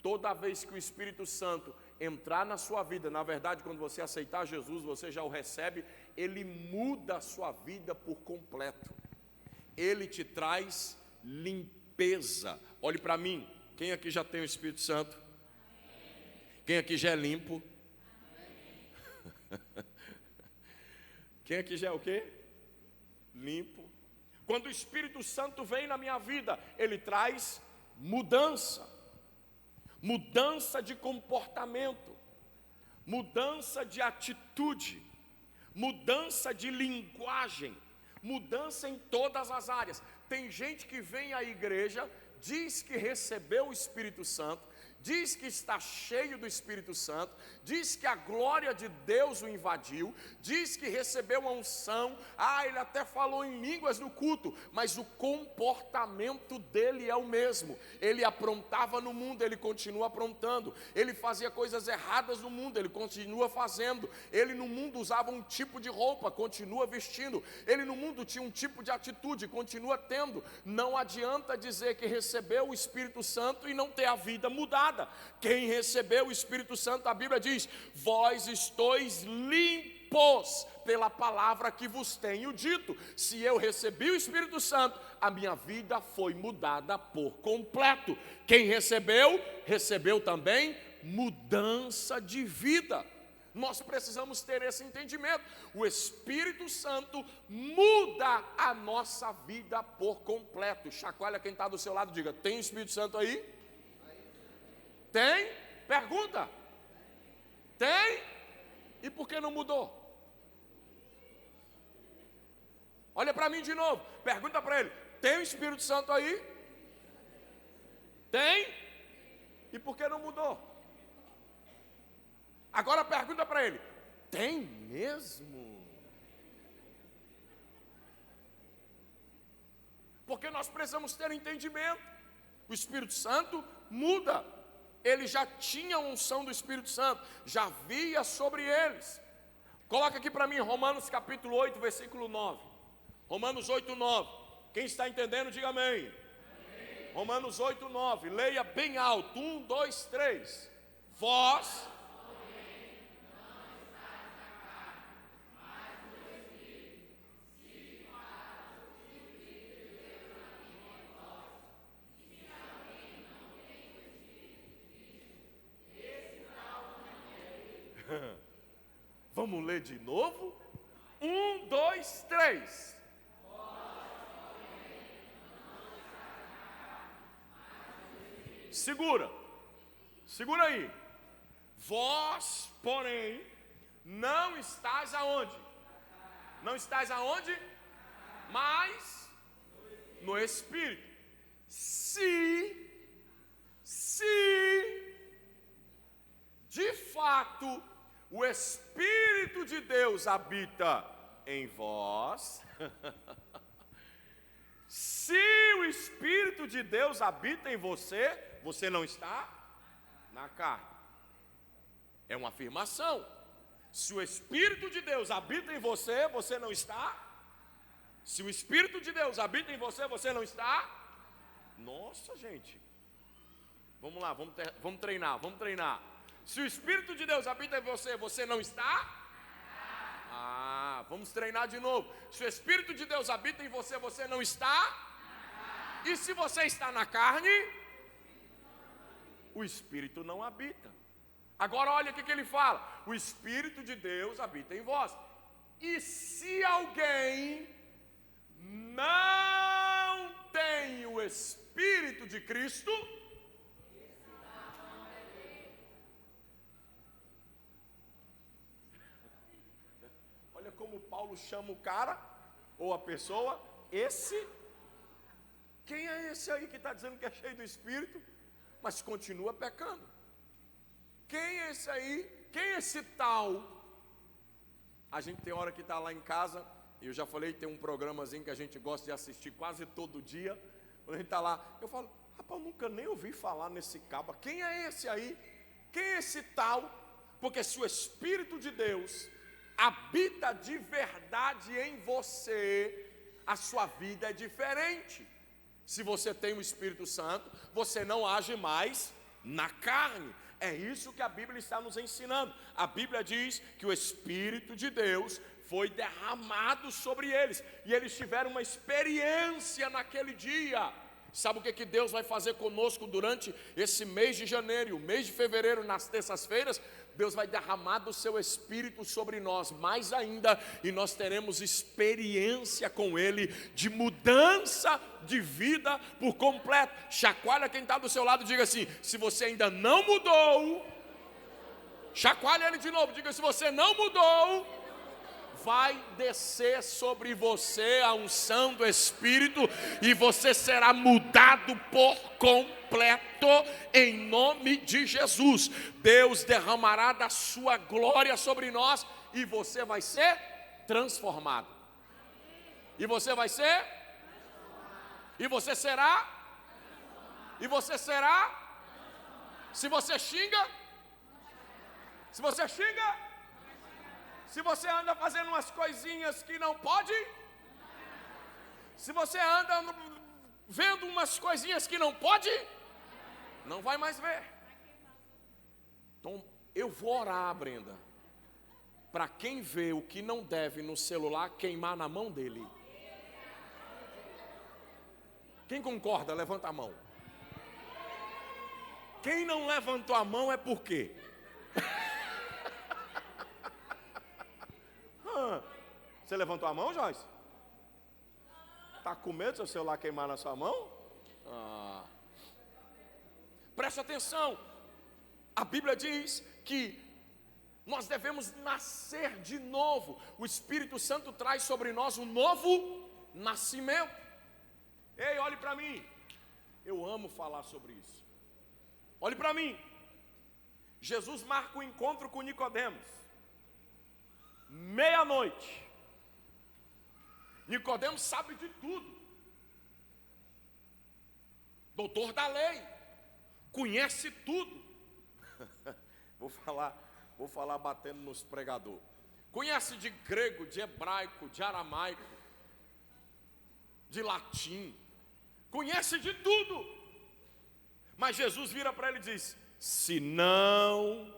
Toda vez que o Espírito Santo entrar na sua vida, na verdade, quando você aceitar Jesus, você já o recebe, ele muda a sua vida por completo. Ele te traz limpeza. Olhe para mim, quem aqui já tem o Espírito Santo? Quem aqui já é limpo? Quem aqui já é o quê? Limpo. Quando o Espírito Santo vem na minha vida, ele traz mudança. Mudança de comportamento, mudança de atitude, mudança de linguagem, mudança em todas as áreas. Tem gente que vem à igreja, diz que recebeu o Espírito Santo, diz que está cheio do Espírito Santo, diz que a glória de Deus o invadiu, diz que recebeu a unção, ele até falou em línguas no culto, mas o comportamento dele é o mesmo. Ele aprontava no mundo, ele continua aprontando, ele fazia coisas erradas no mundo, ele continua fazendo, ele no mundo usava um tipo de roupa, continua vestindo, ele no mundo tinha um tipo de atitude, continua tendo. Não adianta dizer que recebeu o Espírito Santo e não ter a vida mudada. Quem recebeu o Espírito Santo, a Bíblia diz, vós estáis limpos pela palavra que vos tenho dito. Se eu recebi o Espírito Santo, a minha vida foi mudada por completo. Quem recebeu, recebeu também mudança de vida. Nós precisamos ter esse entendimento. O Espírito Santo muda a nossa vida por completo. Chacoalha quem está do seu lado, diga, tem o Espírito Santo aí? Tem? Pergunta. Tem? E por que não mudou? Olha para mim de novo. Pergunta para ele. Tem o Espírito Santo aí? Tem? E por que não mudou? Agora pergunta para ele. Tem mesmo? Porque nós precisamos ter entendimento. O Espírito Santo muda. Ele já tinha a unção do Espírito Santo, já via sobre eles. Coloca aqui para mim Romanos capítulo 8, versículo 9. Romanos 8, 9. Quem está entendendo, diga amém. Amém. Romanos 8, 9. Leia bem alto. 1, 2, 3. Vós... Vamos ler de novo? 1, 2, 3. segura aí. Vós, porém, não estáis aonde? Não estáis aonde? Mas no Espírito. Se de fato o Espírito de Deus habita em vós, se o Espírito de Deus habita em você, você não está na carne. É uma afirmação. Se o Espírito de Deus habita em você, você não está. Se o Espírito de Deus habita em você, você não está. Nossa, gente. Vamos lá, vamos treinar. Se o Espírito de Deus habita em você, você não está. Vamos treinar de novo. Se o Espírito de Deus habita em você, você não está. E se você está na carne, o Espírito não habita. Agora olha o que ele fala. O Espírito de Deus habita em vós. E se alguém não tem o Espírito de Cristo, olha como Paulo chama o cara, ou a pessoa, quem é esse aí que está dizendo que é cheio do Espírito, mas continua pecando? Quem é esse aí? Quem é esse tal? A gente tem hora que está lá em casa, e eu já falei, tem um programazinho que a gente gosta de assistir quase todo dia. Quando a gente está lá, eu falo, rapaz, eu nunca nem ouvi falar nesse caba. Quem é esse aí? Quem é esse tal? Porque se o Espírito de Deus habita de verdade em você, a sua vida é diferente. Se você tem o Espírito Santo, você não age mais na carne. É isso que a Bíblia está nos ensinando. A Bíblia diz que o Espírito de Deus foi derramado sobre eles, e eles tiveram uma experiência naquele dia. Sabe o que Deus vai fazer conosco durante esse mês de janeiro e o mês de fevereiro, nas terças-feiras? Deus vai derramar do seu Espírito sobre nós, mais ainda, e nós teremos experiência com Ele, de mudança de vida por completo. Chacoalha quem está do seu lado e diga assim: se você ainda não mudou, chacoalha ele de novo, diga: se você não mudou, vai descer sobre você a unção do Espírito, e você será mudado por completo, em nome de Jesus. Deus derramará da sua glória sobre nós, e você vai ser transformado. E você vai ser? E você será? E você será? Se você xinga? Se você xinga? Se você anda fazendo umas coisinhas que não pode, se você anda vendo umas coisinhas que não pode, não vai mais ver. Então, eu vou orar, Brenda, para quem vê o que não deve no celular, queimar na mão dele. Quem concorda, levanta a mão. Quem não levantou a mão é por quê? Você levantou a mão, Joyce? Está com medo do seu celular queimar na sua mão? Preste atenção. A Bíblia diz que nós devemos nascer de novo. O Espírito Santo traz sobre nós um novo nascimento. Ei, olhe para mim. Eu amo falar sobre isso. Olhe para mim. Jesus marca o encontro com Nicodemos. Meia-noite. Nicodemos sabe de tudo. Doutor da lei. Conhece tudo. Vou falar batendo nos pregadores. Conhece de grego, de hebraico, de aramaico, de latim. Conhece de tudo. Mas Jesus vira para ele e diz: se não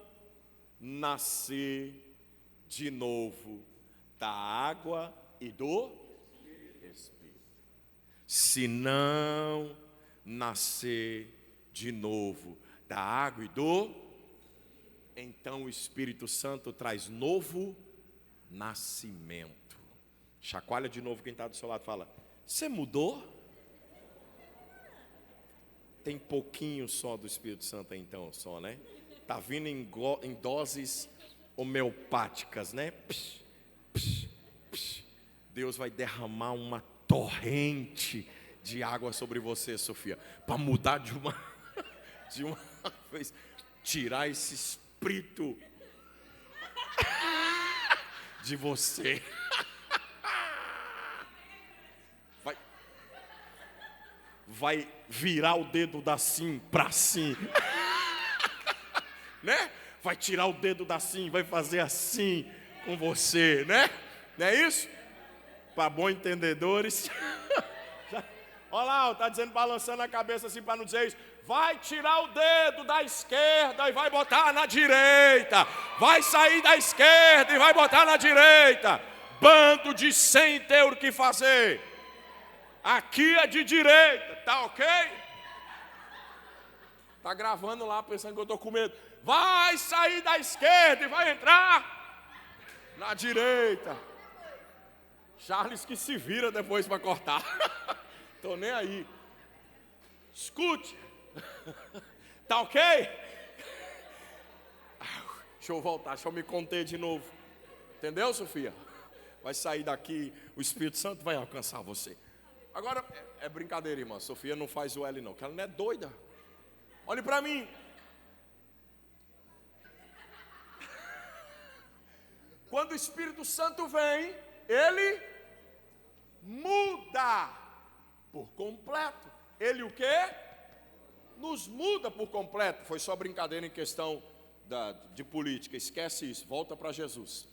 nascer de novo da água e do Espírito. Se não nascer de novo da água e do, então o Espírito Santo traz novo nascimento. Chacoalha de novo quem está do seu lado, fala: você mudou? Tem pouquinho só do Espírito Santo aí, então, só, né? Tá vindo em doses homeopáticas, né? Psh, psh, psh. Deus vai derramar uma torrente de água sobre você, Sofia, para mudar de uma vez, tirar esse espírito de você. Vai virar o dedo da sim para sim, né? Vai tirar o dedo da sim, vai fazer assim com você, né? Não é isso? Para bons entendedores. Olha lá, está dizendo, balançando a cabeça assim para não dizer isso. Vai tirar o dedo da esquerda e vai botar na direita. Vai sair da esquerda e vai botar na direita. Bando de sem ter o que fazer. Aqui é de direita, tá ok? Tá gravando lá pensando que eu tô com medo. Vai sair da esquerda e vai entrar na direita. Charles que se vira depois para cortar. Tô nem aí. Escute. Tá ok? Deixa eu voltar, deixa eu me conter de novo. Entendeu, Sofia? Vai sair daqui, o Espírito Santo vai alcançar você. Agora, é brincadeira, irmã. Sofia não faz o L não, que ela não é doida. Olhe para mim. Quando o Espírito Santo vem, ele muda por completo. Ele o quê? Nos muda por completo. Foi só brincadeira em questão de política. Esquece isso, volta para Jesus.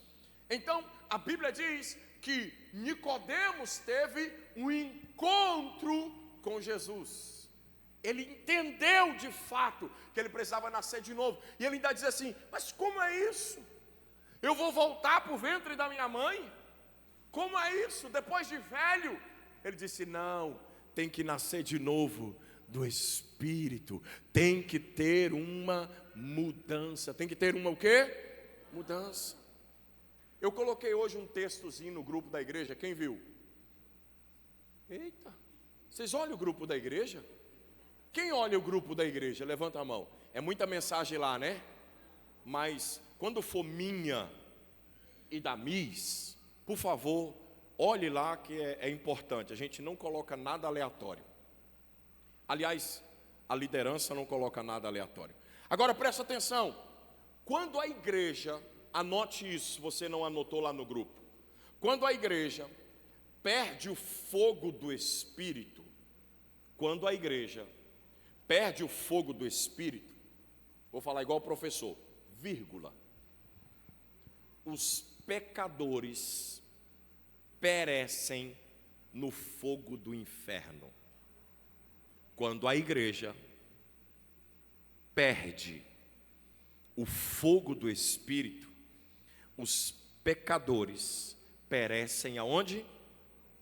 Então, a Bíblia diz que Nicodemos teve um encontro com Jesus. Ele entendeu de fato que ele precisava nascer de novo. E ele ainda diz assim, mas como é isso? Eu vou voltar para o ventre da minha mãe? Como é isso? Depois de velho? Ele disse, não, tem que nascer de novo do Espírito. Tem que ter uma mudança. Tem que ter uma o quê? Mudança. Eu coloquei hoje um textozinho no grupo da igreja, quem viu? Eita, vocês olham o grupo da igreja? Quem olha o grupo da igreja? Levanta a mão. É muita mensagem lá, né? Mas quando for minha e da Miss, por favor, olhe lá que é importante. A gente não coloca nada aleatório. Aliás, a liderança não coloca nada aleatório. Agora presta atenção. Quando a igreja... Anote isso, se você não anotou lá no grupo. Quando a igreja perde o fogo do Espírito, quando a igreja perde o fogo do Espírito, vou falar igual o professor, vírgula, os pecadores perecem no fogo do inferno. Quando a igreja perde o fogo do Espírito, os pecadores perecem aonde?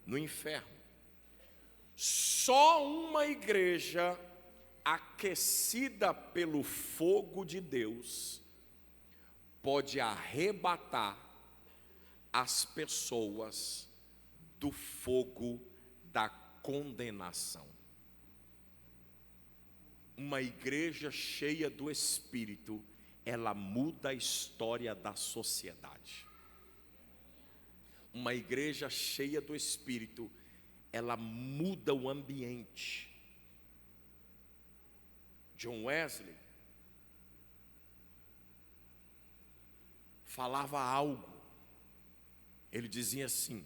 No inferno. Só uma igreja aquecida pelo fogo de Deus pode arrebatar as pessoas do fogo da condenação. Uma igreja cheia do Espírito, ela muda a história da sociedade. Uma igreja cheia do Espírito, ela muda o ambiente. John Wesley falava algo. Ele dizia assim: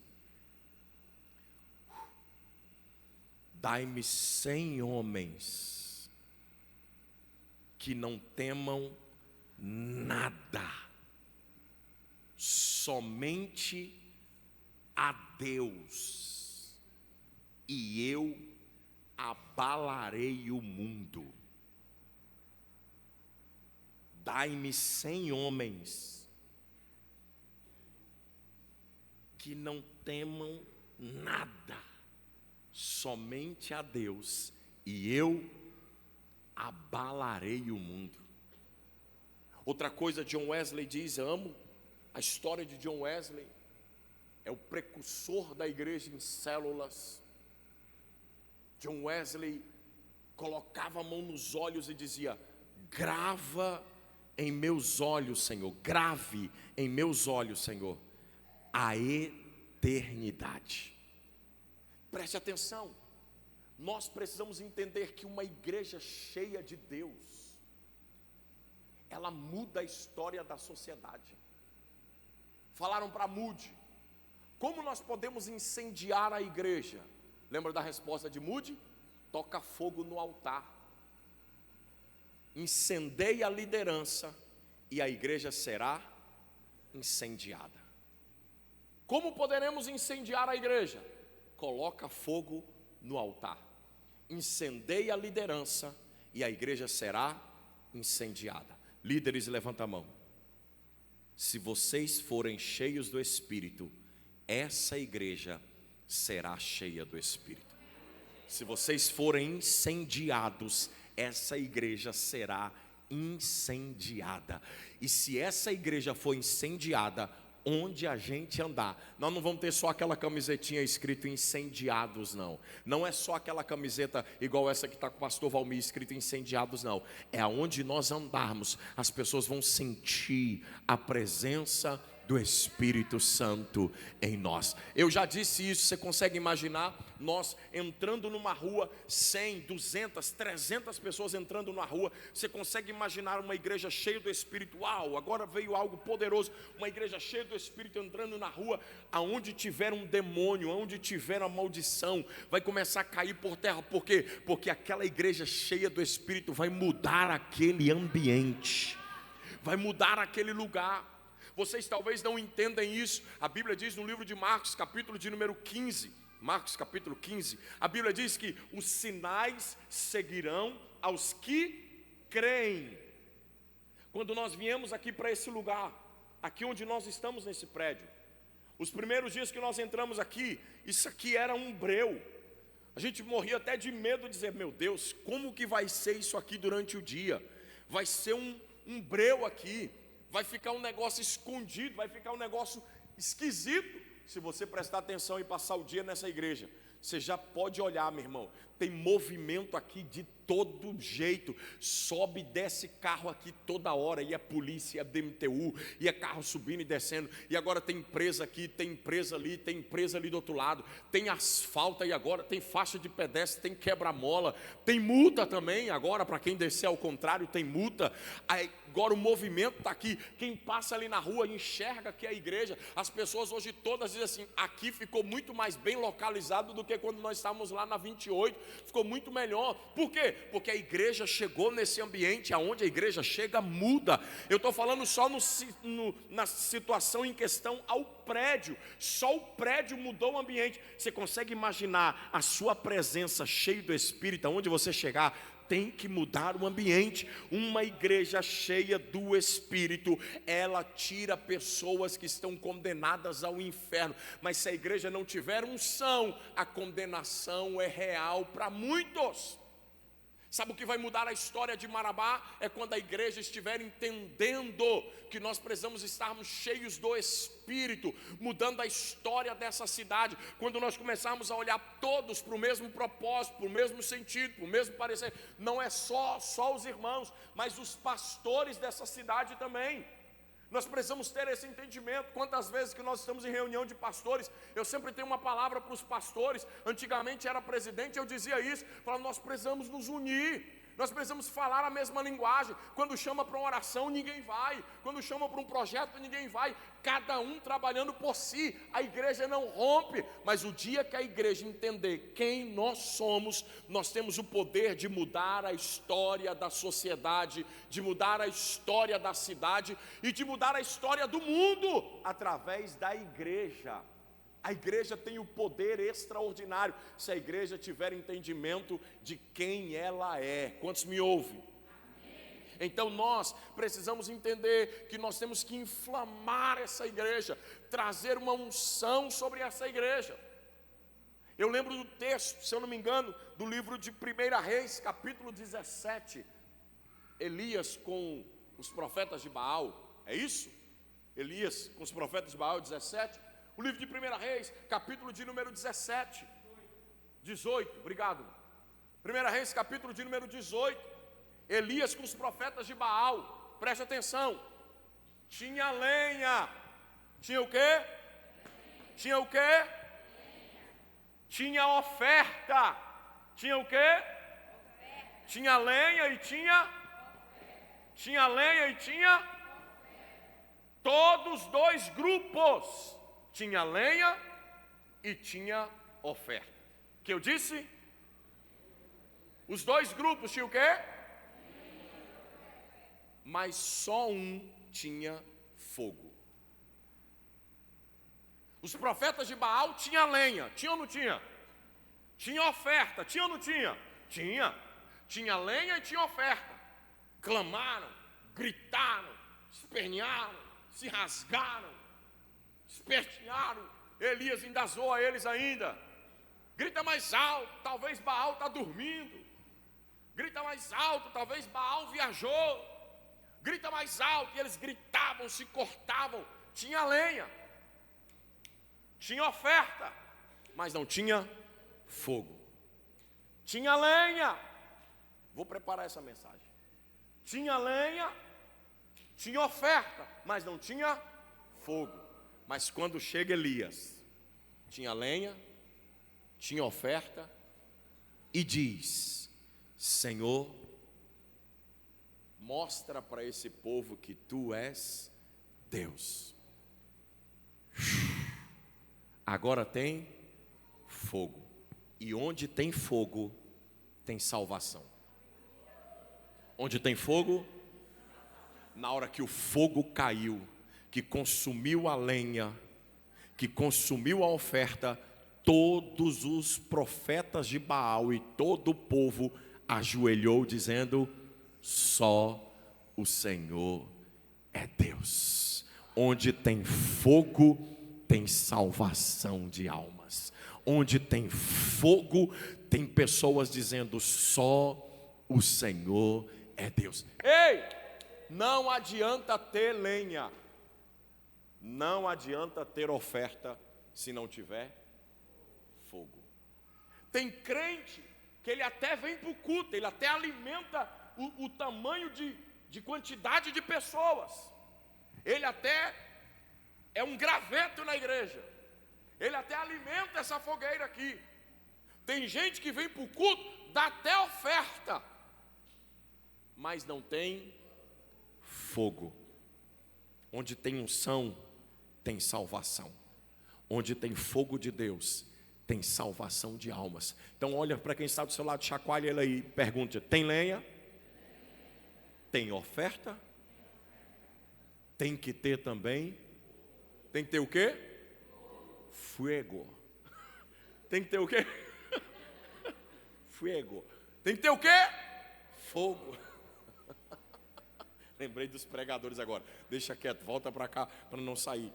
dai-me 100 homens que não temam nada, somente a Deus, e eu abalarei o mundo. Dai-me 100 homens que não temam nada, somente a Deus, e eu abalarei o mundo. Outra coisa, John Wesley diz, amo a história de John Wesley, é o precursor da igreja em células. John Wesley colocava a mão nos olhos e dizia: grava em meus olhos, Senhor, grave em meus olhos, Senhor, a eternidade. Preste atenção, nós precisamos entender que uma igreja cheia de Deus, ela muda a história da sociedade. Falaram para Moody: como nós podemos incendiar a igreja? Lembra da resposta de Moody? Toca fogo no altar, incendeia a liderança e a igreja será incendiada. Como poderemos incendiar a igreja? Coloca fogo no altar, incendeia a liderança e a igreja será incendiada. Líderes, levanta a mão. Se vocês forem cheios do Espírito, essa igreja será cheia do Espírito. Se vocês forem incendiados, essa igreja será incendiada. E se essa igreja for incendiada, onde a gente andar, nós não vamos ter só aquela camisetinha escrito incendiados, não. Não é só aquela camiseta igual essa que está com o pastor Valmir escrito incendiados, não. É aonde nós andarmos, as pessoas vão sentir a presença do Espírito Santo em nós. Eu já disse isso, você consegue imaginar nós entrando numa rua, 100, 200, 300 pessoas entrando na rua, você consegue imaginar uma igreja cheia do Espírito? Uau, agora veio algo poderoso, uma igreja cheia do Espírito entrando na rua, aonde tiver um demônio, aonde tiver uma maldição, vai começar a cair por terra. Por quê? Porque aquela igreja cheia do Espírito vai mudar aquele ambiente, vai mudar aquele lugar. Vocês talvez não entendem isso. A Bíblia diz no livro de Marcos, capítulo de número 15, Marcos capítulo 15, a Bíblia diz que os sinais seguirão aos que creem. Quando nós viemos aqui para esse lugar, aqui onde nós estamos nesse prédio, os primeiros dias que nós entramos aqui, isso aqui era um breu. A gente morria até de medo de dizer: meu Deus, como que vai ser isso aqui durante o dia? Vai ser um breu aqui. Vai ficar um negócio escondido, vai ficar um negócio esquisito. Se você prestar atenção e passar o dia nessa igreja, você já pode olhar, meu irmão, tem movimento aqui de todo jeito, sobe e desce carro aqui toda hora, e a polícia, e a DMTU, e é carro subindo e descendo, e agora tem empresa aqui, tem empresa ali, tem empresa ali do outro lado, tem asfalto, e agora tem faixa de pedestre, tem quebra-mola, tem multa também, agora para quem descer ao contrário tem multa. Aí, agora o movimento está aqui, quem passa ali na rua enxerga que é a igreja. As pessoas hoje todas dizem assim: aqui ficou muito mais bem localizado do que quando nós estávamos lá na 28, ficou muito melhor. Por quê? Porque a igreja chegou nesse ambiente. Aonde a igreja chega, muda. Eu estou falando só na situação em questão ao prédio. Só o prédio mudou o ambiente. Você consegue imaginar a sua presença cheia do Espírito? Aonde você chegar, tem que mudar o ambiente. Uma igreja cheia do Espírito, ela tira pessoas que estão condenadas ao inferno. Mas se a igreja não tiver unção, a condenação é real para muitos. Sabe o que vai mudar a história de Marabá? É quando a igreja estiver entendendo que nós precisamos estarmos cheios do Espírito, mudando a história dessa cidade. Quando nós começarmos a olhar todos para o mesmo propósito, para o mesmo sentido, para o mesmo parecer, não é só os irmãos, mas os pastores dessa cidade também. Nós precisamos ter esse entendimento. Quantas vezes que nós estamos em reunião de pastores, eu sempre tenho uma palavra para os pastores. Antigamente era presidente, eu dizia isso, falando: nós precisamos nos unir, nós precisamos falar a mesma linguagem. Quando chama para uma oração, ninguém vai. Quando chama para um projeto, ninguém vai. Cada um trabalhando por si. A igreja não rompe, mas o dia que a igreja entender quem nós somos, nós temos o poder de mudar a história da sociedade, de mudar a história da cidade e de mudar a história do mundo através da igreja. A igreja tem o poder extraordinário, se a igreja tiver entendimento de quem ela é. Quantos me ouvem? Então nós precisamos entender que nós temos que inflamar essa igreja, trazer uma unção sobre essa igreja. Eu lembro do texto, se eu não me engano, do livro de 1 Reis, capítulo 17. Elias com os profetas de Baal, é isso? Elias com os profetas de Baal, 17. O livro de 1 Reis, capítulo de número 17. 18, obrigado. 1 Reis, capítulo de número 18. Elias com os profetas de Baal. Preste atenção. Tinha lenha. Tinha o quê? Tinha o quê? Tinha oferta. Tinha o quê? Tinha lenha e tinha? Tinha lenha e tinha? Todos dois grupos. Tinha lenha e tinha oferta. O que eu disse? Os dois grupos tinham o quê? Mas só um tinha fogo. Os profetas de Baal tinham lenha, tinha ou não tinha? Tinha oferta, tinha ou não tinha? Tinha. Tinha lenha e tinha oferta. Clamaram, gritaram, espernearam, se rasgaram, espernearam. Elias ainda zoa eles ainda. Grita mais alto, talvez Baal está dormindo. Grita mais alto, talvez Baal viajou. Grita mais alto, e eles gritavam, se cortavam. Tinha lenha, tinha oferta, mas não tinha fogo. Tinha lenha. Vou preparar essa mensagem. Tinha lenha, tinha oferta, mas não tinha fogo. Mas quando chega Elias, tinha lenha, tinha oferta, e diz: Senhor, mostra para esse povo que tu és Deus. Agora tem fogo. E onde tem fogo, tem salvação. Onde tem fogo, na hora que o fogo caiu, que consumiu a lenha, que consumiu a oferta, todos os profetas de Baal e todo o povo ajoelhou dizendo: só o Senhor é Deus. Onde tem fogo, tem salvação de almas. Onde tem fogo, tem pessoas dizendo: só o Senhor é Deus. Ei, não adianta ter lenha, não adianta ter oferta se não tiver fogo. Tem crente que ele até vem para o culto, ele até alimenta o tamanho de quantidade de pessoas. Ele até é um graveto na igreja. Ele até alimenta essa fogueira aqui. Tem gente que vem para o culto, dá até oferta, mas não tem fogo. Onde tem unção, tem salvação. Onde tem fogo de Deus, tem salvação de almas. Então olha para quem está do seu lado, chacoalha ele aí, pergunta: tem lenha? Tem oferta? Tem que ter também. Tem que ter o quê? Fuego. Tem que ter o quê? Fuego. Tem que ter o quê? Fogo. Lembrei dos pregadores agora. Deixa quieto, volta para cá para não sair.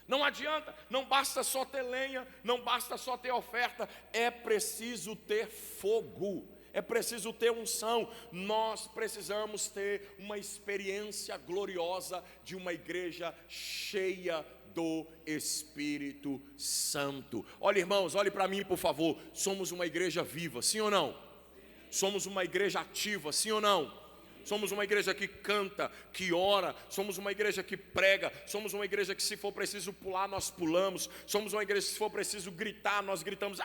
Não adianta, não basta só ter lenha, não basta só ter oferta, é preciso ter fogo. É preciso ter unção. Nós precisamos ter uma experiência gloriosa de uma igreja cheia do Espírito Santo. Olha, irmãos, olhe para mim, por favor. Somos uma igreja viva, sim ou não? Somos uma igreja ativa, sim ou não? Somos uma igreja que canta, que ora. Somos uma igreja que prega. Somos uma igreja que, se for preciso pular, nós pulamos. Somos uma igreja que, se for preciso gritar, nós gritamos: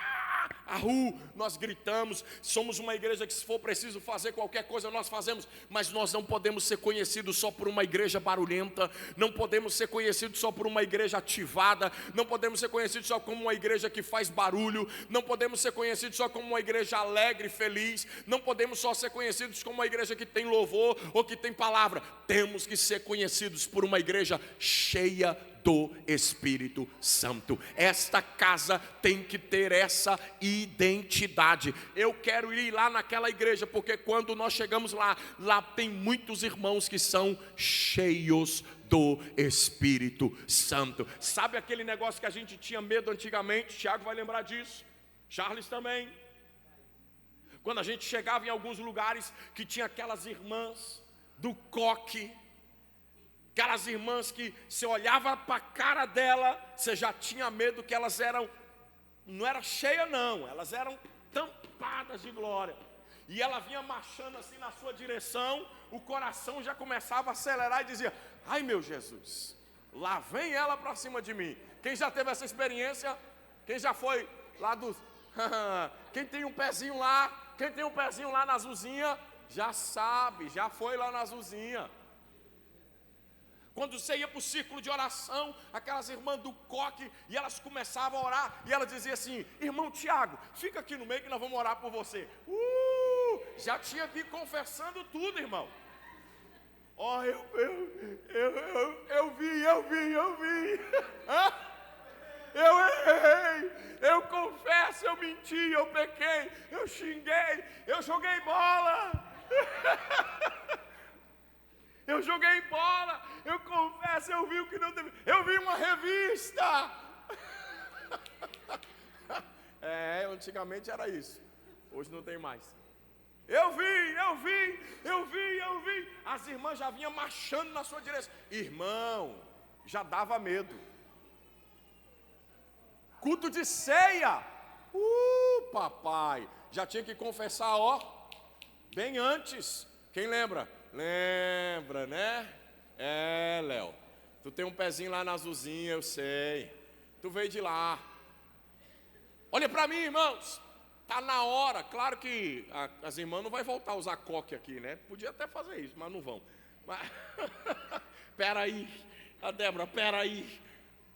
nós gritamos. Somos uma igreja que, se for preciso fazer qualquer coisa, nós fazemos. Mas nós não podemos ser conhecidos só por uma igreja barulhenta. Não podemos ser conhecidos só por uma igreja ativada. Não podemos ser conhecidos só como uma igreja que faz barulho. Não podemos ser conhecidos só como uma igreja alegre e feliz. Não podemos só ser conhecidos como uma igreja que tem louvor ou que tem palavra. Temos que ser conhecidos por uma igreja cheia do Espírito Santo. Esta casa tem que ter essa identidade. Eu quero ir lá naquela igreja, porque quando nós chegamos lá tem muitos irmãos que são cheios do Espírito Santo. Sabe aquele negócio que a gente tinha medo antigamente? Tiago vai lembrar disso, Charles também. Quando a gente chegava em alguns lugares que tinha aquelas irmãs do coque, aquelas irmãs que você olhava para a cara dela, você já tinha medo que elas eram, não era cheia não, elas eram tampadas camadas de glória. E ela vinha marchando assim na sua direção, o coração já começava a acelerar e dizia: ai meu Jesus, lá vem ela para cima de mim. Quem já teve essa experiência? Quem já foi lá dos... quem tem um pezinho lá na azulzinha, já sabe, já foi lá na azulzinha. Quando você ia para o círculo de oração, aquelas irmãs do coque, e elas começavam a orar, e ela dizia assim: irmão Tiago, fica aqui no meio que nós vamos orar por você. Já tinha que ir confessando tudo, irmão. Ó, eu vi. Eu errei, eu confesso, eu menti, eu pequei, eu xinguei, eu joguei bola. Eu joguei bola, eu confesso, eu vi o que não deve. Eu vi uma revista. Antigamente era isso, hoje não tem mais. Eu vi. As irmãs já vinham marchando na sua direção. Irmão, já dava medo. Culto de ceia. Papai, já tinha que confessar, bem antes. Quem lembra? Lembra, né? Léo, tu tem um pezinho lá na azulzinha, eu sei. Tu veio de lá. Olha para mim, irmãos. Tá na hora. Claro que as irmãs não vão voltar a usar coque aqui, né? Podia até fazer isso, mas não vão. Peraí, a Débora, peraí.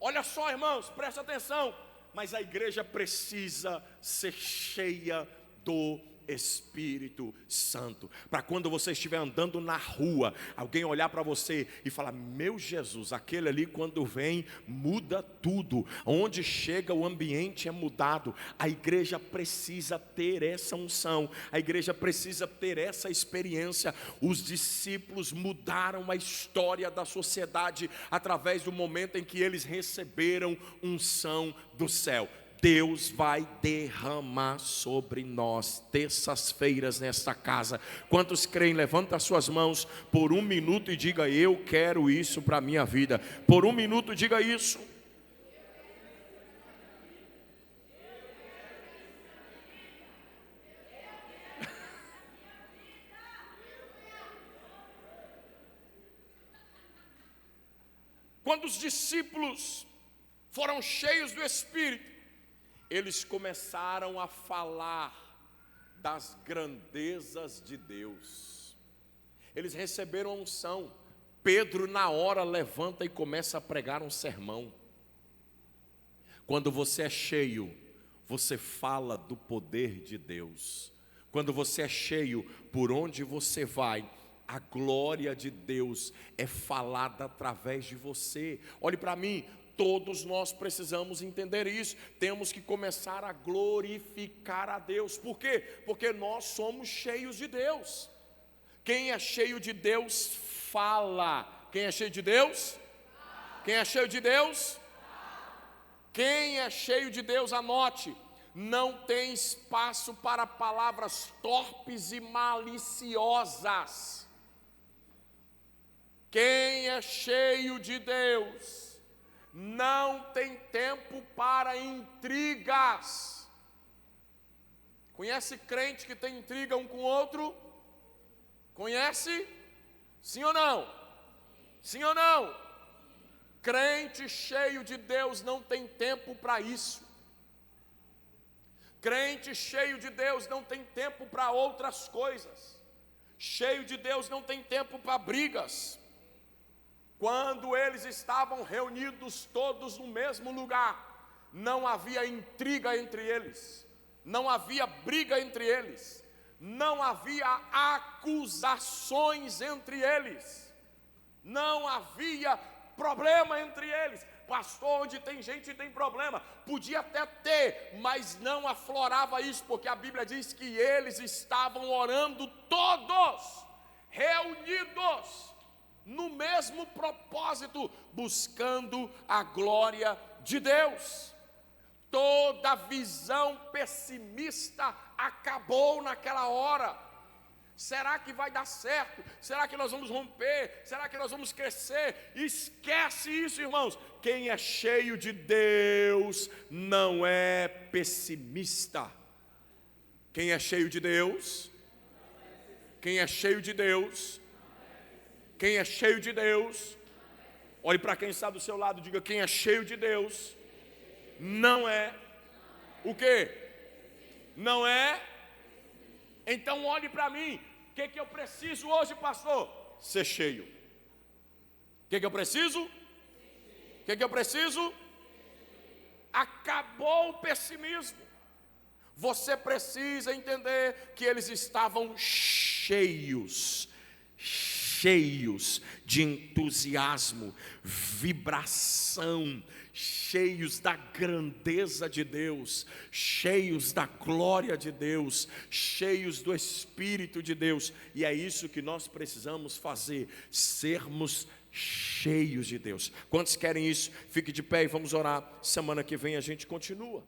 Olha só, irmãos, presta atenção. Mas a igreja precisa ser cheia do Espírito Santo, para quando você estiver andando na rua, alguém olhar para você e falar: meu Jesus, aquele ali quando vem, muda tudo. Onde chega o ambiente é mudado. A igreja precisa ter essa unção, a igreja precisa ter essa experiência. Os discípulos mudaram a história da sociedade através do momento em que eles receberam unção do céu. Deus vai derramar sobre nós terças-feiras nesta casa. Quantos creem? Levanta as suas mãos por um minuto e diga: eu quero isso para a minha vida. Por um minuto diga isso. Quando os discípulos foram cheios do Espírito, eles começaram a falar das grandezas de Deus. Eles receberam a unção. Pedro na hora levanta e começa a pregar um sermão. Quando você é cheio, você fala do poder de Deus. Quando você é cheio, por onde você vai, a glória de Deus é falada através de você. Olhe para mim. Todos nós precisamos entender isso. Temos que começar a glorificar a Deus. Por quê? Porque nós somos cheios de Deus. Quem é cheio de Deus, fala. Quem é cheio de Deus? Quem é cheio de Deus? Quem é cheio de Deus, anote: não tem espaço para palavras torpes e maliciosas. Quem é cheio de Deus não tem tempo para intrigas. Conhece crente que tem intriga um com o outro? Conhece? Sim ou não? Sim ou não? Crente cheio de Deus não tem tempo para isso. Crente cheio de Deus não tem tempo para outras coisas. Cheio de Deus não tem tempo para brigas. Quando eles estavam reunidos todos no mesmo lugar, não havia intriga entre eles, não havia briga entre eles, não havia acusações entre eles, não havia problema entre eles. Pastor, onde tem gente tem problema, podia até ter, mas não aflorava isso, porque a Bíblia diz que eles estavam orando todos, reunidos, no mesmo propósito, buscando a glória de Deus. Toda visão pessimista acabou naquela hora. Será que vai dar certo? Será que nós vamos romper? Será que nós vamos crescer? Esquece isso, irmãos. Quem é cheio de Deus não é pessimista. Quem é cheio de Deus? Quem é cheio de Deus? Quem é cheio de Deus? Olhe para quem está do seu lado, diga: quem é cheio de Deus não é o quê? Não é? Então olhe para mim. O que eu preciso hoje, pastor? Ser cheio. O que eu preciso? O que eu preciso? Acabou o pessimismo. Você precisa entender que eles estavam cheios de entusiasmo, vibração, cheios da grandeza de Deus, cheios da glória de Deus, cheios do Espírito de Deus. E é isso que nós precisamos fazer, sermos cheios de Deus. Quantos querem isso? Fique de pé e vamos orar. Semana que vem a gente continua.